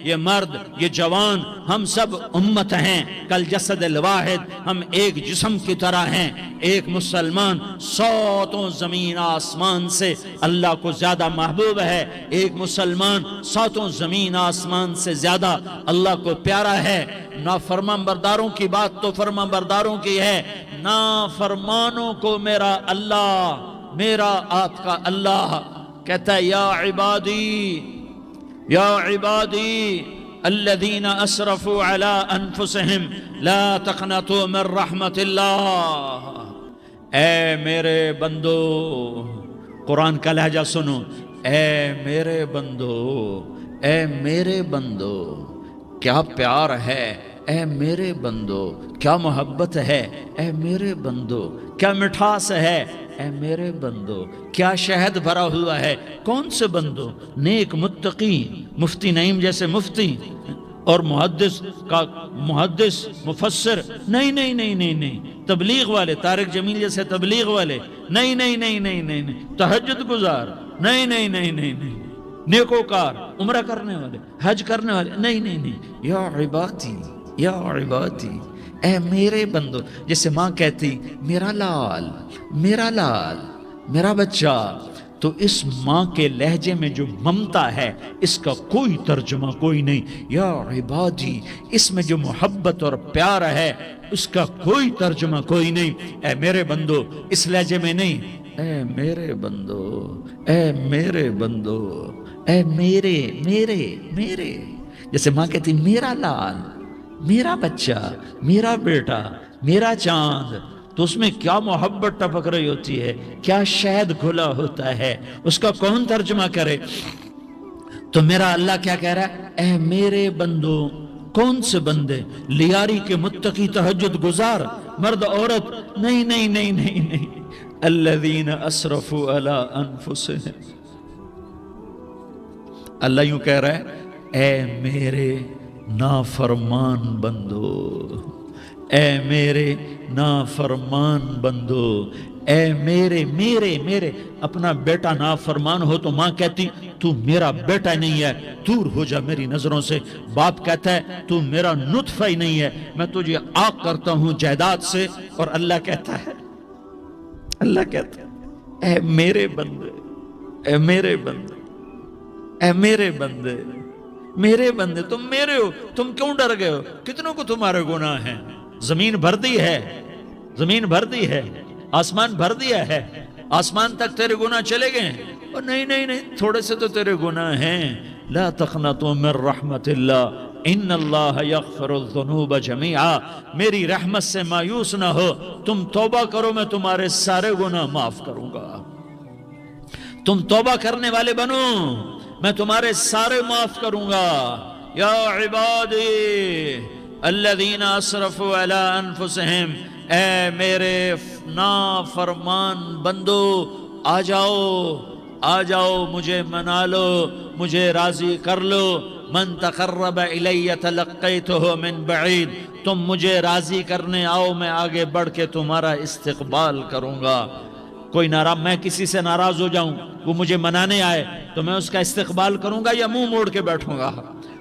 یہ مرد، یہ جوان، ہم سب امت ہیں، کل جسد الواحد، ہم ایک جسم کی طرح ہیں۔ ایک مسلمان ساتوں زمین آسمان سے اللہ کو زیادہ محبوب ہے، ایک مسلمان ساتوں زمین آسمان سے زیادہ اللہ کو پیارا ہے۔ نافرمان برداروں کی بات تو فرمان برداروں کی ہے، نافرمانوں کو میرا اللہ، میرا آپ کا اللہ کہتا ہے یا عبادی الذین اسرفوا علی انفسہم لا تقنطوا من رحمت اللہ۔ اے میرے بندو، قرآن کا لہجہ سنو، اے میرے بندو، اے میرے بندو، کیا پیار ہے، اے میرے بندو، کیا محبت ہے، اے میرے بندو، کیا مٹھاس ہے، اے میرے بندو، کیا شہد بھرا ہوا ہے۔ کون سے بندو؟ نیک متقی، مفتی نعیم جیسے مفتی اور محدث مفسر، نہیں نہیں نہیں نہیں نہیں، تبلیغ والے، طارق جمیل جیسے تبلیغ والے، نہیں نہیں نہیں نہیں نہیں، تہجد گزار، نہیں نہیں نہیں نہیں نہیں، نیکوکار، عمرہ کرنے والے، حج کرنے والے، نہیں نہیں نہیں، یا عبادی، یا عبادی، اے میرے بندو۔ جیسے ماں کہتی میرا لال، میرا لال، میرا بچہ، تو اس ماں کے لہجے میں جو ممتا ہے اس کا کوئی ترجمہ کوئی نہیں۔ یا عبادی، اس میں جو محبت اور پیار ہے اس کا کوئی ترجمہ کوئی نہیں۔ اے میرے بندو، اس لہجے میں نہیں، اے میرے بندو، اے میرے بندو، اے میرے میرے میرے۔ جیسے ماں کہتی میرا لال، میرا بچہ، میرا بیٹا، میرا چاند، تو اس میں کیا محبت ٹپک رہی ہوتی ہے، کیا شہد گھلا ہوتا ہے، اس کا کون ترجمہ کرے؟ تو میرا اللہ کیا کہہ رہا ہے؟ اے میرے بندو۔ کون سے بندے؟ لیاری کے متقی، تہجد گزار، مرد عورت، نہیں نہیں نہیں نہیں نہیں، الذین اسرفوا علی انفسہم۔ اللہ یوں کہہ رہا ہے اے میرے نافرمان بندو، اے میرے نافرمان بندو، اے میرے میرے میرے۔ اپنا بیٹا نافرمان ہو تو ماں کہتی تو میرا بیٹا نہیں ہے، دور ہو جا میری نظروں سے۔ باپ کہتا ہے تو میرا نطفہ ہی نہیں ہے، میں تجھے عاق کرتا ہوں جائیداد سے۔ اور اللہ کہتا ہے، اللہ کہتا ہے اے میرے بندے، اے میرے بندے، اے میرے بندے، میرے بندے، تم میرے ہو، تم کیوں ڈر گئے ہو؟ کتنوں کو تمہارے گناہ ہیں؟ زمین بھر دی ہے، زمین بھر دی ہے، آسمان بھر دیا ہے، آسمان تک تیرے گناہ چلے گئے ہیں؟ اور نہیں نہیں نہیں، تھوڑے سے تو تیرے گناہ ہیں۔ لا تقنطوا من رحمت اللہ ان اللہ یغفر الذنوب جمیعا، میری رحمت سے مایوس نہ ہو، تم توبہ کرو، میں تمہارے سارے گناہ معاف کروں گا۔ تم توبہ کرنے والے بنو، میں تمہارے سارے معاف کروں گا۔ یا عبادی الذین اسرفوا علی انفسہم، اے میرے نافرمان بندو، آ جاؤ، آ جاؤ، مجھے منا لو، مجھے راضی کر لو۔ من تقرب الی تلقیتہ من بعید، تم مجھے راضی کرنے آؤ، میں آگے بڑھ کے تمہارا استقبال کروں گا۔ کوئی ناراض، میں کسی سے ناراض ہو جاؤں، وہ مجھے منانے آئے تو میں اس کا استقبال کروں گا یا منہ موڑ کے بیٹھوں گا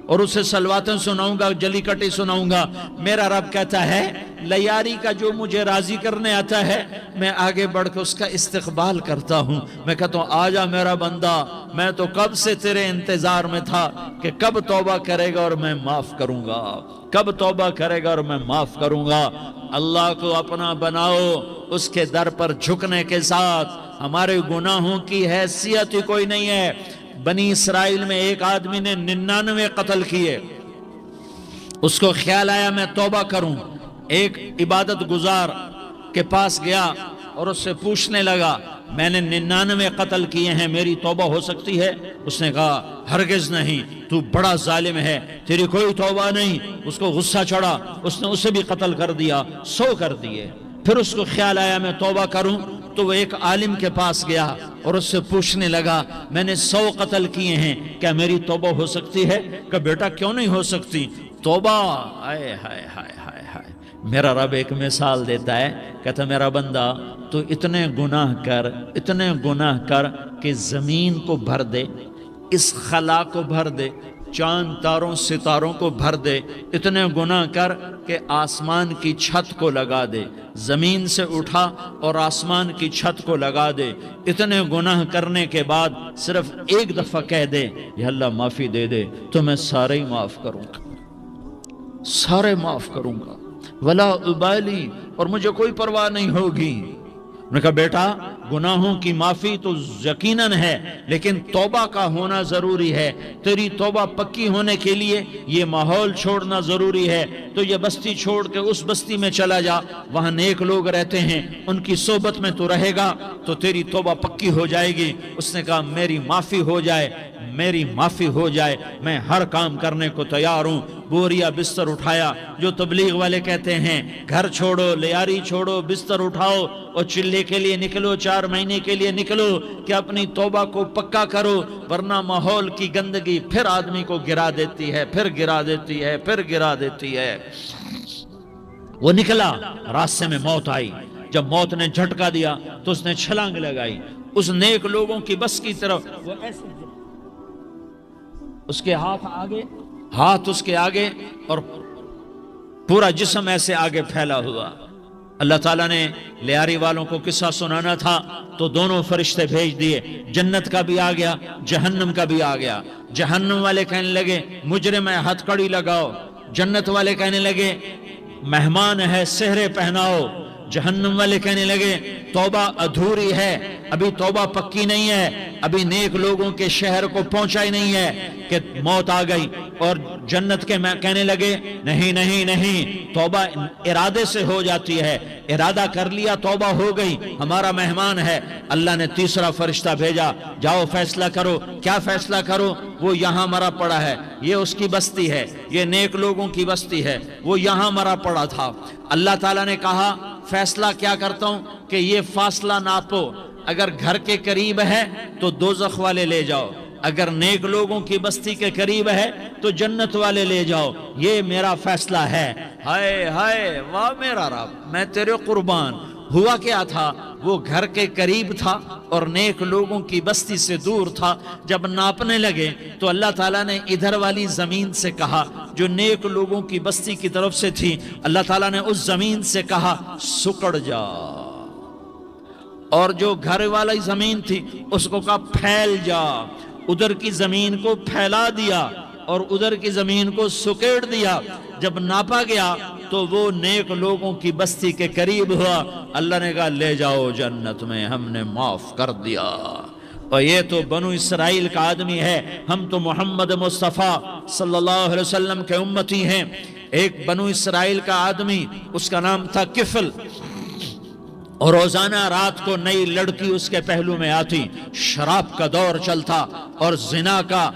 اور اسے سلواتیں سناؤں گا، جلی کٹی سناؤں گا؟ میرا رب کہتا ہے لیاری کا جو مجھے راضی کرنے آتا ہے میں آگے بڑھ کے اس کا استقبال کرتا ہوں۔ میں کہتا ہوں آجا میرا بندہ، میں تو کب سے تیرے انتظار میں تھا کہ کب توبہ کرے گا اور میں معاف کروں گا، کب توبہ کرے گا اور میں معاف کروں گا۔ اللہ کو اپنا بناؤ، اس کے در پر جھکنے کے ساتھ۔ ہمارے گناہوں کی حیثیت ہی کوئی نہیں ہے۔ بنی اسرائیل میں ایک آدمی نے 99 قتل کیے، اس کو خیال آیا میں توبہ کروں، ایک عبادت گزار کے پاس گیا اور اس سے پوچھنے لگا میں نے 99 قتل کیے ہیں، میری توبہ ہو سکتی ہے؟ اس نے کہا ہرگز نہیں، تو بڑا ظالم ہے، تیری کوئی توبہ نہیں۔ اس کو غصہ چڑھا، اس نے اسے بھی قتل کر دیا، 100 کر دیے۔ پھر اس کو خیال آیا میں توبہ کروں، تو وہ ایک عالم کے پاس گیا اور اس سے پوچھنے لگا میں نے 100 قتل کیے ہیں، کیا میری توبہ ہو سکتی ہے؟ کہ بیٹا کیوں نہیں ہو سکتی توبہ؟ آئے ہائے ہائے ہائے ہائے۔ میرا رب ایک مثال دیتا ہے، کہتا میرا بندہ تو اتنے گناہ کر، اتنے گناہ کر کہ زمین کو بھر دے، اس خلا کو بھر دے، چاند تاروں ستاروں کو بھر دے، اتنے گناہ کر کہ آسمان کی چھت کو لگا دے، زمین سے اٹھا اور آسمان کی چھت کو لگا دے، اتنے گناہ کرنے کے بعد صرف ایک دفعہ کہہ دے یا اللہ معافی دے دے، تو میں سارے ہی معاف کروں گا، سارے معاف کروں گا، ولا ابالی، اور مجھے کوئی پرواہ نہیں ہوگی۔ انہوں نے کہا بیٹا گناہوں کی معافی تو یقیناً ہے، لیکن توبہ کا ہونا ضروری ہے، تیری توبہ پکی ہونے کے لیے یہ ماحول چھوڑنا ضروری ہے، تو یہ بستی چھوڑ کے اس بستی میں چلا جا، وہاں نیک لوگ رہتے ہیں، ان کی صحبت میں تو رہے گا تو تیری توبہ پکی ہو جائے گی۔ اس نے کہا میری معافی ہو جائے، میری معافی ہو جائے، میں ہر کام کرنے کو تیار ہوں۔ بوریا بستر اٹھایا، جو تبلیغ والے کہتے ہیں گھر چھوڑو، لیاری چھوڑو، بستر اٹھاؤ اور چلے کے لیے نکلو، 4 مہینے کے لیے نکلو کہ اپنی توبہ کو پکا کرو، ورنہ ماحول کی گندگی پھر آدمی کو گرا دیتی ہے، پھر گرا دیتی ہے، پھر گرا دیتی ہے۔ وہ نکلا، راستے میں موت آئی، جب موت نے جھٹکا دیا تو اس نے چھلانگ لگائی اس نیک لوگوں کی بس کی طرف، وہ ایسے اس کے ہاتھ اس کے آگے اور پورا جسم ایسے آگے پھیلا ہوا۔ اللہ تعالیٰ نے لیاری والوں کو قصہ سنانا تھا تو دونوں فرشتے بھیج دیے، جنت کا بھی آ گیا، جہنم کا بھی آ گیا۔ جہنم والے کہنے لگے مجرم ہے، ہتھ کڑی لگاؤ، جنت والے کہنے لگے مہمان ہے، سہرے پہناؤ۔ جہنم والے کہنے لگے توبہ ادھوری ہے، ابھی توبہ پکی نہیں ہے، ابھی نیک لوگوں کے شہر کو پہنچا ہی نہیں ہے کہ موت آ گئی۔ اور جنت کے کہنے لگے نہیں نہیں نہیں، توبہ ارادے سے ہو جاتی ہے، ارادہ کر لیا توبہ ہو گئی، ہمارا مہمان ہے۔ اللہ نے تیسرا فرشتہ بھیجا، جاؤ فیصلہ کرو۔ کیا فیصلہ کرو؟ وہ یہاں مرا پڑا ہے، یہ اس کی بستی ہے، یہ نیک لوگوں کی بستی ہے، وہ یہاں مرا پڑا تھا۔ اللہ تعالیٰ نے کہا فیصلہ کیا کرتا ہوں کہ یہ فاصلہ ناپو، اگر گھر کے قریب ہے تو دوزخ والے لے جاؤ، اگر نیک لوگوں کی بستی کے قریب ہے تو جنت والے لے جاؤ، یہ میرا فیصلہ ہے۔ ہائے ہائے واہ میرا رب، میں تیرے قربان۔ ہوا کیا تھا؟ وہ گھر کے قریب تھا اور نیک لوگوں کی بستی سے دور تھا۔ جب ناپنے لگے تو اللہ تعالیٰ نے ادھر والی زمین سے کہا جو نیک لوگوں کی بستی کی طرف سے تھی، اللہ تعالیٰ نے اس زمین سے کہا سکڑ جا، اور جو گھر والی زمین تھی اس کو کہا پھیل جا۔ ادھر کی زمین کو پھیلا دیا اور ادھر کی زمین کو سکیڑ دیا۔ جب ناپا گیا تو وہ نیک لوگوں کی بستی کے قریب ہوا۔ اللہ نے کہا لے جاؤ جنت میں، ہم نے معاف کر دیا۔ اور یہ تو بنو اسرائیل کا آدمی ہے، ہم تو محمد مصطفیٰ صلی اللہ علیہ وسلم کے امتی ہیں۔ ایک بنو اسرائیل کا آدمی، اس کا نام تھا کفل، اور روزانہ رات کو نئی لڑکی اس کے پہلو میں آتی، شراب کا دور چلتا اور زنا کا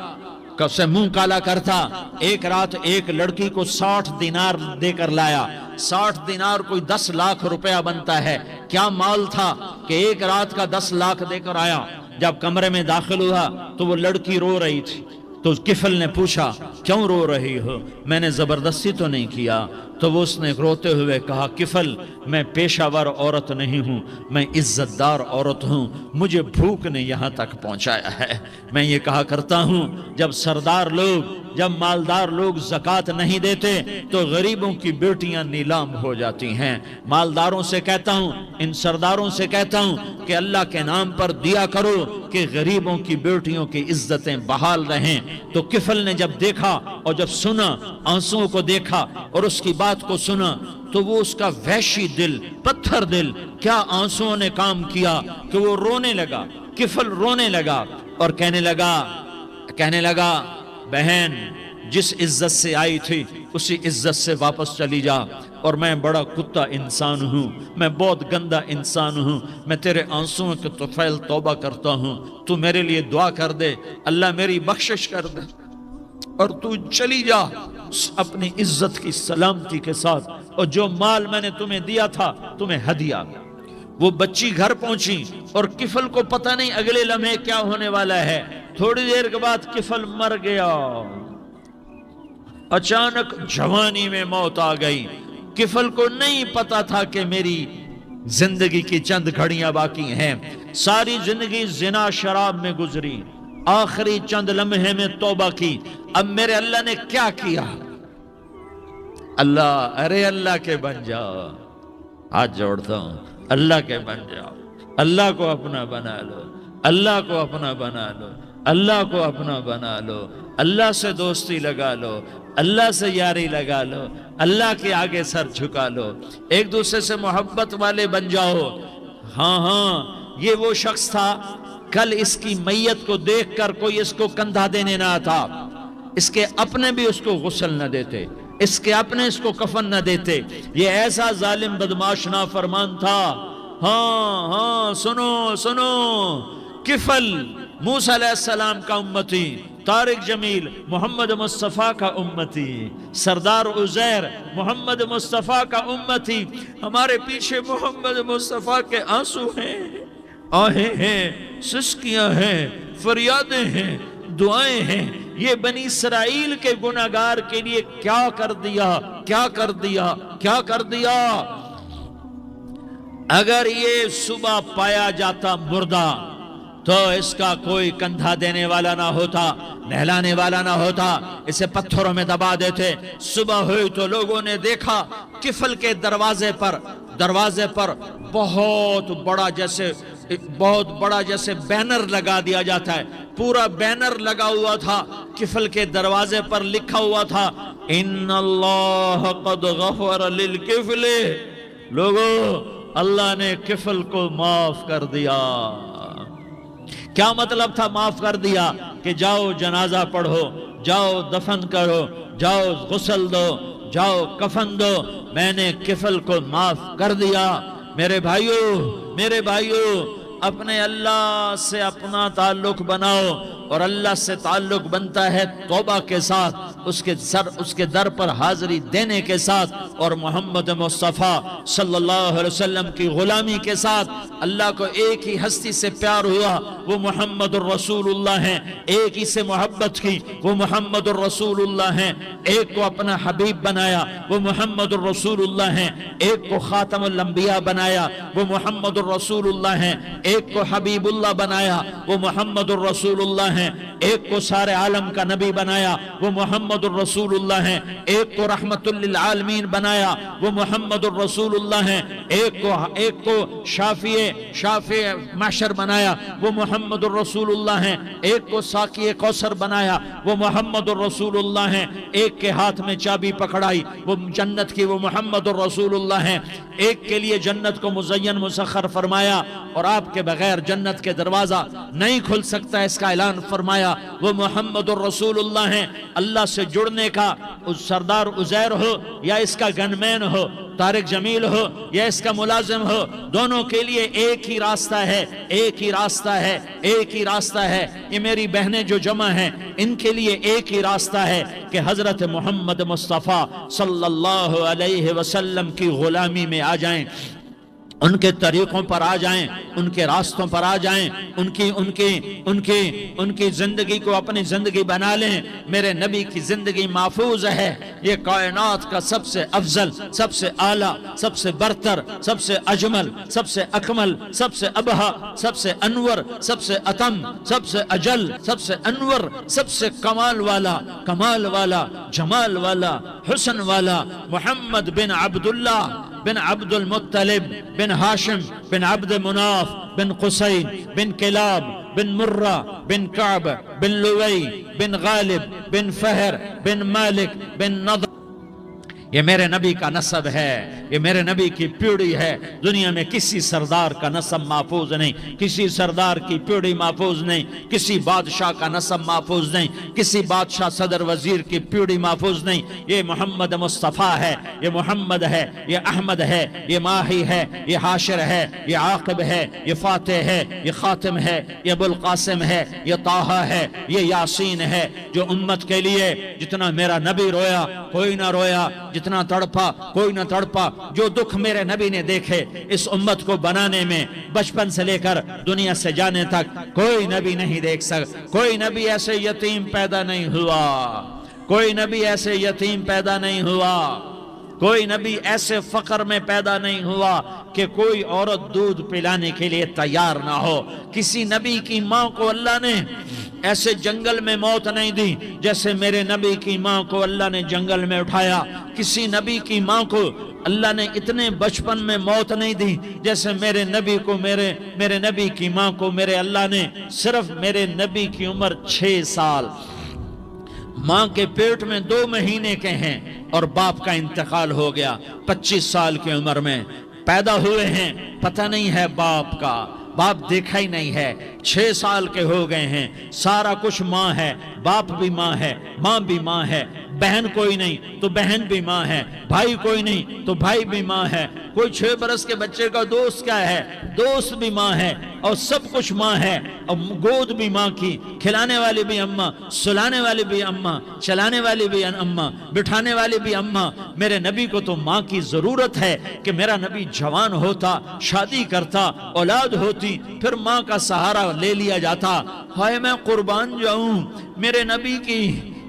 سے منہ کالا کرتا۔ ایک رات ایک لڑکی کو 60 دینار دے کر لایا۔ 60 دینار کوئی 10 لاکھ روپیہ بنتا ہے۔ کیا مال تھا کہ ایک رات کا 10 لاکھ دے کر آیا۔ جب کمرے میں داخل ہوا تو وہ لڑکی رو رہی تھی، تو کفل نے پوچھا کیوں رو رہی ہو؟ میں نے زبردستی تو نہیں کیا۔ تو وہ اس نے روتے ہوئے کہا کفل میں پیشہ ور عورت نہیں ہوں، میں عزت دار عورت ہوں، مجھے بھوک نے یہاں تک پہنچایا ہے۔ میں یہ کہا کرتا ہوں جب سردار لوگ، جب مالدار لوگ زکوٰۃ نہیں دیتے تو غریبوں کی بیٹیاں نیلام ہو جاتی ہیں۔ مالداروں سے کہتا ہوں، ان سرداروں سے کہتا ہوں کہ اللہ کے نام پر دیا کرو کہ غریبوں کی بیٹیوں کی عزتیں بحال رہیں۔ تو کفل نے جب دیکھا اور جب سنا، آنسوؤں کو دیکھا اور اس کی بات کو سنا، تو وہ اس کا وحشی دل، پتھر دل، کیا آنسوؤں نے کام کیا کہ وہ رونے لگا۔ کفل رونے لگا اور کہنے لگا بہن جس عزت سے آئی تھی اسی عزت سے واپس چلی جا، اور میں بڑا کتا انسان ہوں، میں بہت گندا انسان ہوں، میں تیرے آنسوؤں کے طفیل توبہ کرتا ہوں، تو میرے لیے دعا کر دے، اللہ میری بخشش کر دے، اور تو چلی جا اپنی عزت کی سلامتی کے ساتھ، اور جو مال میں نے تمہیں دیا تھا تمہیں ہدیہ۔ وہ بچی گھر پہنچی اور کفل کو پتہ نہیں اگلے لمحے کیا ہونے والا ہے۔ تھوڑی دیر کے بعد کفل مر گیا، اچانک جوانی میں موت آ گئی۔ کفل کو نہیں پتا تھا کہ میری زندگی کی چند گھڑیاں باقی ہیں۔ ساری زندگی زنا شراب میں گزری، آخری چند لمحے میں توبہ کی. اب میرے اللہ نے کیا کیا؟ اللہ، ارے اللہ کے بن جاؤ. ہاتھ جوڑتا ہوں، اللہ کے بن جاؤ. اللہ کو اپنا بنا لو، اللہ کو اپنا بنا لو، اللہ کو اپنا بنا لو. اللہ سے دوستی لگا لو، اللہ سے یاری لگا لو، اللہ کے آگے سر جھکا لو، ایک دوسرے سے محبت والے بن جاؤ. ہاں ہاں، یہ وہ شخص تھا، کل اس کی میت کو دیکھ کر کوئی اس کو کندھا دینے نہ آتا، اس کے اپنے بھی اس کو غسل نہ دیتے، اس کے اپنے اس کو کفن نہ دیتے. یہ ایسا ظالم بدماش نافرمان تھا. ہاں ہاں، سنو سنو، کفل موسیٰ علیہ السلام کا امتی، طارق جمیل محمد مصطفیٰ کا امتی، سردار عزیر محمد مصطفیٰ کا امتی. ہمارے پیچھے محمد مصطفیٰ کے آنسو ہیں، آہیں ہیں، سسکیاں ہیں، فریادیں ہیں، دعائیں ہیں. یہ بنی اسرائیل کے گناہگار کے لیے کیا کر دیا، کیا کر دیا، کیا کر دیا. اگر یہ صبح پایا جاتا مردہ تو اس کا کوئی کندھا دینے والا نہ ہوتا، نہلانے والا نہ ہوتا، اسے پتھروں میں دبا دیتے. صبح ہوئی تو لوگوں نے دیکھا کفل کے دروازے پر بہت بڑا جیسے بینر لگا دیا جاتا ہے. پورا بینر لگا ہوا تھا، کفل کے دروازے پر لکھا ہوا تھا ان اللہ قد غفر للکفل. لوگوں، اللہ نے کفل کو معاف کر دیا. کیا مطلب تھا معاف کر دیا؟ کہ جاؤ جنازہ پڑھو، جاؤ دفن کرو، جاؤ غسل دو، جاؤ کفن دو، میں نے کفل کو معاف کر دیا. میرے بھائیو، اپنے اللہ سے اپنا تعلق بناؤ، اور اللہ سے تعلق بنتا ہے توبہ کے ساتھ، اس کے در پر حاضری دینے کے ساتھ، اور محمد مصطفیٰ صلی اللہ علیہ وسلم کی غلامی کے ساتھ. اللہ کو ایک ہی ہستی سے پیار ہوا، وہ محمد الرسول اللہ ہیں. ایک ہی سے محبت کی، وہ محمد الرسول اللہ ہیں. ایک کو اپنا حبیب بنایا، وہ محمد الرسول اللہ ہیں. ایک کو خاتم الانبیاء بنایا، وہ محمد الرسول اللہ ہیں. ایک کو حبیب اللہ بنایا، وہ محمد الرسول اللہ ہیں. ایک کو سارے عالم کا نبی بنایا، وہ محمد الرسول اللہ ہیں. ایک کو رحمت للعالمین بنایا، وہ محمد الرسول اللہ ہیں. ایک کو شافع محشر بنایا، وہ محمد الرسول اللہ ہیں. ایک کو ساقی کوثر بنایا، وہ محمد الرسول اللہ ہیں. ایک کے ہاتھ میں چابی پکڑائی، وہ جنت کی، وہ محمد الرسول اللہ ہیں. ایک کے لیے جنت کو مزین مسخر فرمایا، اور آپ کے بغیر جنت کے دروازہ نہیں کھل سکتا، اس کا اعلان فرمایا، وہ محمد الرسول اللہ ہیں. اللہ سے جڑنے کا سردار عزیر ہو یا اس کا گنمین ہو، طارق جمیل ہو یا اس کا ملازم ہو، دونوں کے لیے ایک ہی راستہ ہے، ایک ہی راستہ ہے، ایک ہی راستہ ہے. یہ میری بہنیں جو جمع ہیں، ان کے لیے ایک ہی راستہ ہے کہ حضرت محمد مصطفیٰ صلی اللہ علیہ وسلم کی غلامی میں آ جائیں، ان کے طریقوں پر آ جائیں، ان کے راستوں پر آ جائیں، ان کی زندگی کو اپنی زندگی بنا لیں. میرے نبی کی زندگی محفوظ ہے. یہ کائنات کا سب سے افضل، سب سے اعلیٰ، سب سے برتر، سب سے اجمل، سب سے اکمل، سب سے ابہا، سب سے انور، سب سے اتم، سب سے اجل، سب سے انور، سب سے کمال والا، جمال والا، حسن والا، محمد بن عبداللہ بن عبد المطلب بن ہاشم بن عبد مناف بن قصی بن کلاب بن مرہ بن کعب بن لوی بن غالب بن فہر بن مالک بن نضر. یہ میرے نبی کا نسب ہے، یہ میرے نبی کی پیڑھی ہے. دنیا میں کسی سردار کا نسب محفوظ نہیں، کسی سردار کی پیڑھی محفوظ نہیں، کسی بادشاہ کا نسب محفوظ نہیں، کسی بادشاہ صدر وزیر کی پیڑھی محفوظ نہیں. یہ محمد مصطفیٰ ہے، یہ محمد ہے، یہ احمد ہے، یہ ماہی ہے، یہ حاشر ہے، یہ عاقب ہے، یہ فاتح ہے، یہ خاتم ہے، یہ ابو القاسم ہے، یہ طٰہٰ ہے، یہ یاسین ہے. جو امت کے لیے جتنا میرا نبی رویا کوئی نہ رویا، جتنا تڑپا کوئی نہ تڑپا، جو دکھ میرے نبی نے دیکھے اس امت کو بنانے میں، بچپن سے لے کر دنیا سے جانے تک کوئی نبی نہیں دیکھ سکتا. کوئی نبی ایسے یتیم پیدا نہیں ہوا، کوئی نبی ایسے یتیم پیدا نہیں ہوا، کوئی نبی ایسے فقر میں پیدا نہیں ہوا کہ کوئی عورت دودھ پلانے کے لیے تیار نہ ہو. کسی نبی کی ماں کو اللہ نے ایسے جنگل میں موت نہیں دی جیسے میرے نبی کی ماں کو اللہ نے جنگل میں اٹھایا. کسی نبی کی ماں کو اللہ نے اتنے بچپن میں موت نہیں دی جیسے میرے نبی کو میرے نبی کی ماں کو میرے اللہ نے صرف میرے نبی کی عمر 6 سال ماں کے پیٹ میں 2 مہینے کے ہیں اور باپ کا انتقال ہو گیا. 25 سال کی عمر میں پیدا ہوئے ہیں, پتہ نہیں ہے باپ کا, باپ دیکھا ہی نہیں ہے. 6 سال کے ہو گئے ہیں, سارا کچھ ماں ہے, باپ بھی ماں ہے, ماں بھی ماں ہے, بہن کوئی نہیں تو بہن بھی ماں ہے, بھائی کوئی نہیں تو بھائی بھی ماں ہے, کوئی 6 برس کے بچے کا دوست کیا ہے, دوست بھی ماں ہے, اور سب کچھ ماں ہے. اور گود بھی ماں کی, کھلانے والی بھی اماں, سلانے والی بھی اماں, چلانے والی بھی اماں, بٹھانے والی بھی اماں. میرے نبی کو تو ماں کی ضرورت ہے کہ میرا نبی جوان ہوتا, شادی کرتا, اولاد ہوتی, پھر ماں کا سہارا لے لیا جاتا. ہائے میں قربان جاؤں, میرے نبی کی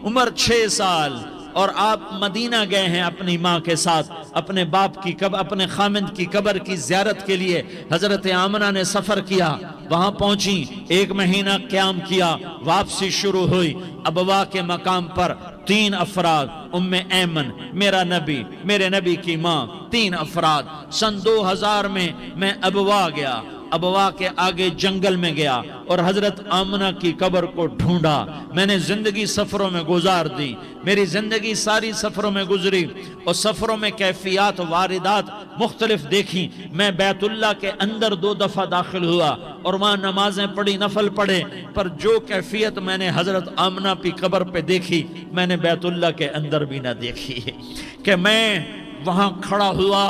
عمر 6 سال اور آپ مدینہ گئے ہیں اپنی ماں کے ساتھ, اپنے باپ کی اپنے خامند کی قبر کی زیارت کے لیے. حضرت آمنہ نے سفر کیا, وہاں پہنچی, 1 مہینہ قیام کیا, واپسی شروع ہوئی. ابوا کے مقام پر 3 افراد, ام ایمن, میرا نبی, میرے نبی کی ماں, 3 افراد. سن 2000 میں ابوا گیا, ابوا کے آگے جنگل میں گیا اور حضرت آمنہ کی قبر کو ڈھونڈا. میں نے زندگی سفروں میں گزار دی, میری زندگی ساری سفروں میں گزری اور سفروں میں کیفیات واردات مختلف دیکھی. میں بیت اللہ کے اندر 2 دفعہ داخل ہوا اور وہاں نمازیں پڑھی, نفل پڑھے, پر جو کیفیت میں نے حضرت آمنہ کی قبر پہ دیکھی میں نے بیت اللہ کے اندر بھی نہ دیکھی. کہ میں وہاں کھڑا ہوا,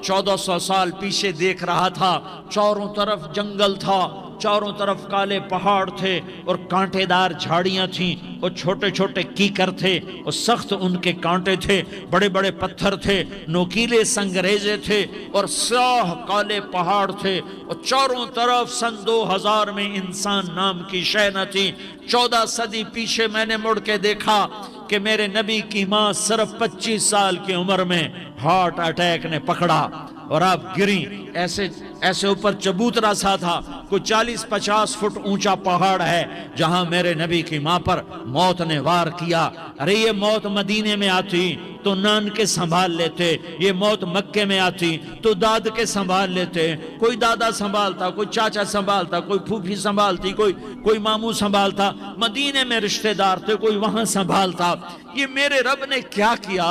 1400 سال پیچھے دیکھ رہا تھا, چاروں طرف جنگل تھا, چاروں طرف کالے پہاڑ تھے اور کانٹے دار جھاڑیاں تھیں اور چھوٹے چھوٹے کیکر تھے اور سخت ان کے کانٹے تھے, بڑے بڑے پتھر تھے, نوکیلے سنگریزے تھے اور سیاہ کالے پہاڑ تھے اور چاروں طرف. سن 2000 میں انسان نام کی شے نہ تھی. 14 صدی پیچھے میں نے مڑ کے دیکھا کہ میرے نبی کی ماں صرف 25 سال کی عمر میں ہارٹ اٹیک نے پکڑا اور آپ گریں. ایسے اوپر چبوترا سا تھا, کوئی 40-50 فٹ اونچا پہاڑ ہے جہاں میرے نبی کی ماں پر موت نے وار کیا. ارے یہ موت مدینے میں آتی تو نان کے سنبھال لیتے, یہ موت مکے میں آتی تو داد کے سنبھال لیتے. کوئی دادا سنبھالتا, کوئی چاچا سنبھالتا, کوئی پھوپھی سنبھالتی, کوئی ماموں سنبھالتا, مدینے میں رشتہ دار تھے, کوئی وہاں سنبھالتا. یہ میرے رب نے کیا کیا,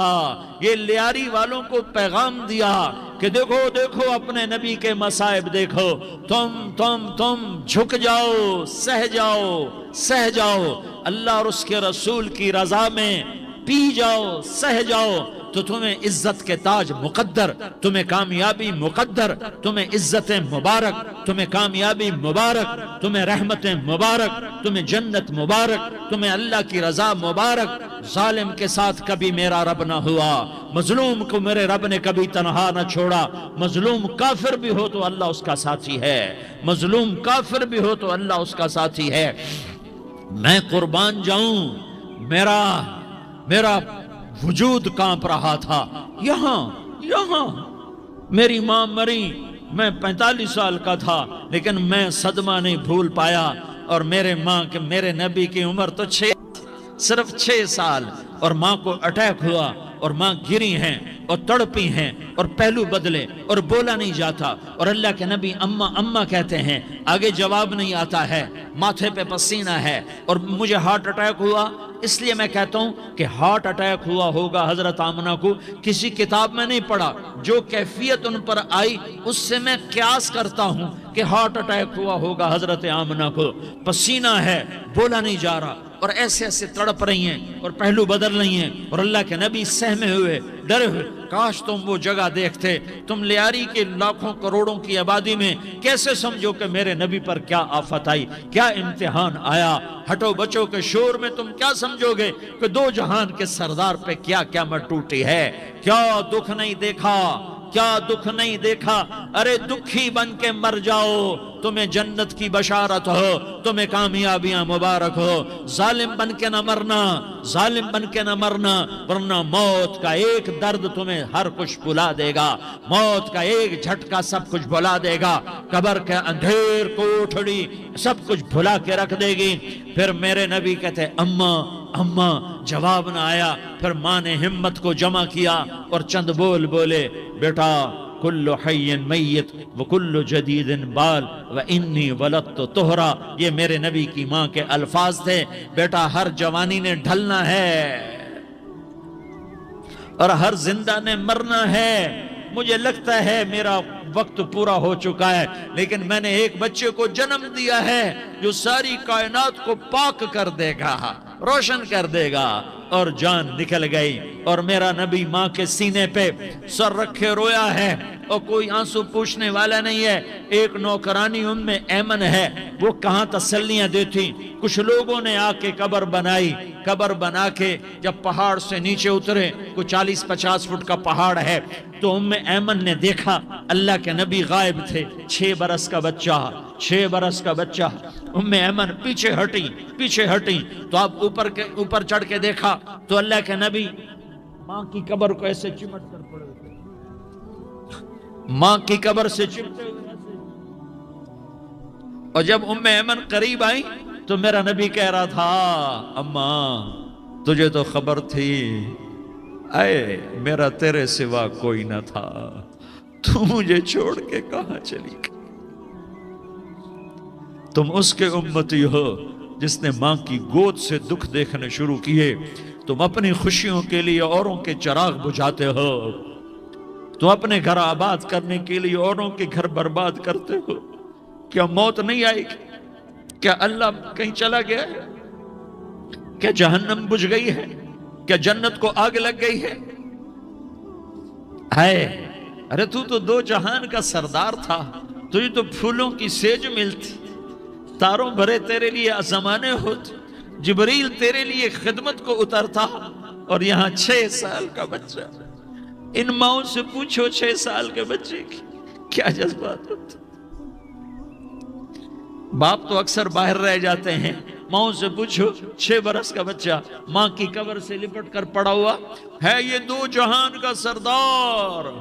یہ لیاری والوں کو پیغام دیا کہ دیکھو دیکھو اپنے نبی کے مصائب دیکھو, تم جھک جاؤ, سہ جاؤ, اللہ اور اس کے رسول کی رضا میں پی جاؤ, سہ جاؤ, تو تمہیں عزت کے تاج مقدر, تمہیں کامیابی مقدر, تمہیں عزتیں مبارک, تمہیں کامیابی مبارک, تمہیں رحمتیں مبارک, تمہیں جنت مبارک, تمہیں اللہ کی رضا مبارک. ظالم کے ساتھ کبھی میرا رب نہ ہوا, مظلوم کو میرے رب نے کبھی تنہا نہ چھوڑا. مظلوم کافر بھی ہو تو اللہ اس کا ساتھی ہے, مظلوم کافر بھی ہو تو اللہ اس کا ساتھی ہے. میں قربان جاؤں, میرا وجود کانپ رہا تھا. یہاں میری ماں مری, میں 45 سال کا تھا, لیکن میں صدمہ نہیں بھول پایا. اور میرے نبی کی عمر تو صرف 6 سال, اور ماں کو اٹیک ہوا اور ماں گری ہیں اور تڑپی ہیں اور پہلو بدلے اور بولا نہیں جاتا. اور اللہ کے نبی اماں کہتے ہیں, آگے جواب نہیں آتا ہے, ماتھے پہ پسینہ ہے. اور مجھے ہارٹ اٹیک ہوا, اس لیے میں کہتا ہوں کہ ہارٹ اٹیک ہوا ہوگا حضرت آمنہ کو, کسی کتاب میں نہیں پڑھا. جو کیفیت ان پر آئی اس سے میں قیاس کرتا ہوں کہ ہارٹ اٹیک ہوا ہوگا حضرت آمنہ کو. پسینہ ہے, بولا نہیں جا رہا اور ایسے تڑپ رہی ہیں اور پہلو بدل رہی ہیں. اور اللہ کے نبی سہمے ہوئے, ڈرے ہوئے. کاش تم وہ جگہ دیکھتے. تم لیاری کے لاکھوں کروڑوں کی آبادی میں کیسے سمجھو کہ میرے نبی پر کیا آفت آئی, کیا امتحان آیا. ہٹو بچوں کے شور میں تم کیا سمجھو گے کہ 2 جہان کے سردار پہ کیا قیامت ٹوٹی ہے. کیا دکھ نہیں دیکھا, کیا دکھ نہیں دیکھا. ارے دکھی بن کے مر جاؤ تمہیں جنت کی بشارت ہو، تمہیں کامیابیاں مبارک ہو۔ ظالم بن کے نہ مرنا، ظالم بن کے نہ مرنا، ورنہ موت کا ایک درد تمہیں ہر کچھ بھلا دے گا، موت کا ایک جھٹکا سب کچھ بھلا دے گا، قبر کے اندھیر کوٹھڑی سب کچھ بھلا کے رکھ دے گی۔ پھر میرے نبی کہتے اماں جواب نہ آیا، پھر ماں نے ہمت کو جمع کیا اور چند بول بولے، بیٹا کل حی میت وکل جدید بال وانی ولدت طہرا، یہ میرے نبی کی ماں کے الفاظ تھے۔ بیٹا ہر جوانی نے ڈھلنا ہے اور ہر زندہ نے مرنا ہے۔ مجھے لگتا ہے میرا وقت پورا ہو چکا ہے، لیکن میں نے ایک بچے کو جنم دیا ہے جو ساری کائنات کو پاک کر دے گا، روشن کر دے گا۔ اور جان نکل گئی، اور میرا نبی ماں کے سینے پہ سر رکھے رویا ہے، اور کوئی آنسو پوچھنے والا نہیں ہے۔ ایک نوکرانی ام ایمن ہے، وہ کہاں تسلیاں دیتی۔ کچھ لوگوں نے آ کے قبر بنائی، قبر بنا کے جب پہاڑ سے نیچے اترے، کوئی 40-50 فٹ کا پہاڑ ہے، تو ام ایمن نے دیکھا اللہ کے نبی غائب تھے، 6 برس کا بچہ، 6 برس کا بچہ۔ ام ایمن پیچھے ہٹی تو آپ اوپر چڑھ کے دیکھا تو اللہ کے نبی ماں کی قبر کو ایسے چمٹ کر پڑے ہوئے، ماں کی قبر سے چمٹے ہوئے۔ اور جب ام ایمن قریب آئی تو میرا نبی کہہ رہا تھا، اماں تجھے تو خبر تھی، اے میرا تیرے سوا کوئی نہ تھا، تو مجھے چھوڑ کے کہاں چلی گئی؟ تم اس کے امتی ہو جس نے ماں کی گود سے دکھ دیکھنے شروع کیے۔ تم اپنی خوشیوں کے لیے اوروں کے چراغ بجھاتے ہو، تم اپنے گھر آباد کرنے کے لیے اوروں کے گھر برباد کرتے ہو۔ کیا موت نہیں آئے گی؟ کیا اللہ کہیں چلا گیا ہے؟ کیا جہنم بجھ گئی ہے؟ کیا جنت کو آگ لگ گئی ہے؟ ارے تو 2 جہان کا سردار تھا، تجھے تو پھولوں کی سیج ملتی، تاروں بھرے تیرے لیے زمانے ہوتے، جبریل تیرے لیے خدمت کو اترتا، اور یہاں 6 سال کا بچہ۔ ان ماؤں سے پوچھو 6 سال کے بچے کی کیا جذبات ہوتے۔ باپ تو اکثر باہر رہ جاتے ہیں، ماؤں سے پوچھو 6 برس کا بچہ ماں کی قبر سے لپٹ کر پڑا ہوا ہے۔ یہ 2 جہان کا سردار،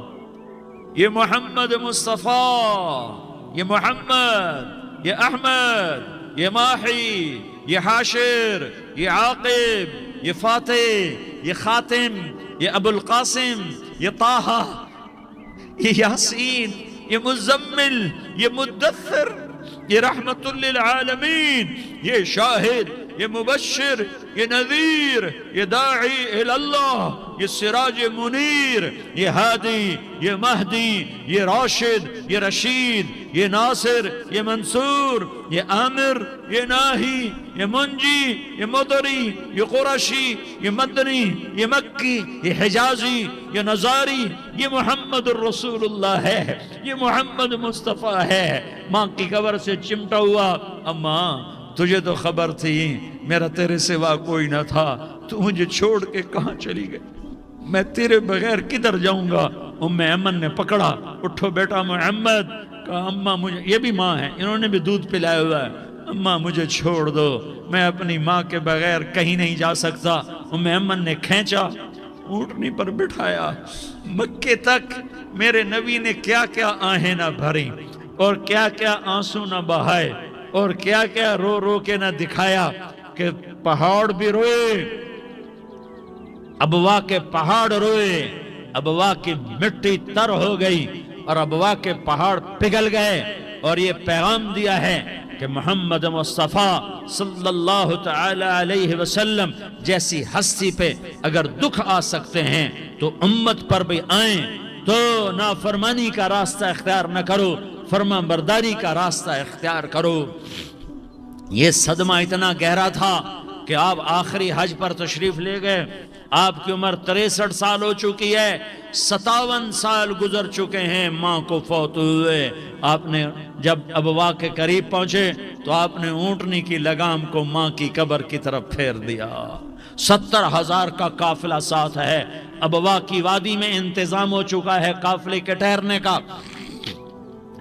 یہ محمد مصطفیٰ، یہ محمد، یہ احمد، یہ ماحی، یہ حاشر، یہ عاقب، یہ فاتح، یہ خاتم، یہ ابو القاسم، یہ طہ، یہ یاسین، یہ مزمل، یہ مدثر، یہ رحمت للعالمین، یہ شاہد، یہ مبشر، یہ نذیر، یہ داعی اللہ، یہ سراج منیر، یہ ہادی، یہ مہدی، یہ راشد، یہ رشید، یہ ناصر، یہ منصور، یہ عامر، یہ ناہی، یہ منجی، یہ مدری، یہ قرشی، یہ مدنی، یہ مکی، یہ حجازی، یہ نظاری، یہ محمد الرسول اللہ ہے، یہ محمد مصطفیٰ ہے۔ ماں کی قبر سے چمٹا ہوا، اماں تجھے تو خبر تھی میرا تیرے سوا کوئی نہ تھا، تو مجھے چھوڑ کے کہاں چلی گئی؟ میں تیرے بغیر کدھر جاؤں گا؟ ام ایمن نے پکڑا، اٹھو بیٹا محمد، کہا اماں مجھے، یہ بھی ماں ہے، انہوں نے بھی دودھ پلایا ہوا ہے، اماں مجھے چھوڑ دو، میں اپنی ماں کے بغیر کہیں نہیں جا سکتا۔ ام ایمن نے کھینچا، اونٹنی پر بٹھایا، مکے تک میرے نبی نے کیا کیا آہیں نہ بھری، اور کیا کیا آنسو نہ بہائے، اور کیا کیا رو رو کے نہ دکھایا، کہ پہاڑ بھی روئے، ابوا کے پہاڑ روئے، ابوا کی مٹی تر ہو گئی، اور ابوا کے پہاڑ پگھل گئے۔ اور یہ پیغام دیا ہے کہ محمد مصطفیٰ صلی اللہ تعالی علیہ وسلم جیسی ہستی پہ اگر دکھ آ سکتے ہیں تو امت پر بھی آئیں، تو نافرمانی کا راستہ اختیار نہ کرو، فرما برداری کا راستہ اختیار کرو۔ یہ صدمہ اتنا گہرا تھا کہ آپ آخری حج پر تشریف لے گئے، آپ کی عمر 63 سال ہو چکی ہے، 57 سال گزر چکے ہیں ماں کو فوت ہوئے۔ آپ نے جب ابوا کے قریب پہنچے تو آپ نے اونٹنی کی لگام کو ماں کی قبر کی طرف پھیر دیا۔ 70,000 کا قافلہ ساتھ ہے، ابوا کی وادی میں انتظام ہو چکا ہے قافلے کے ٹھہرنے کا۔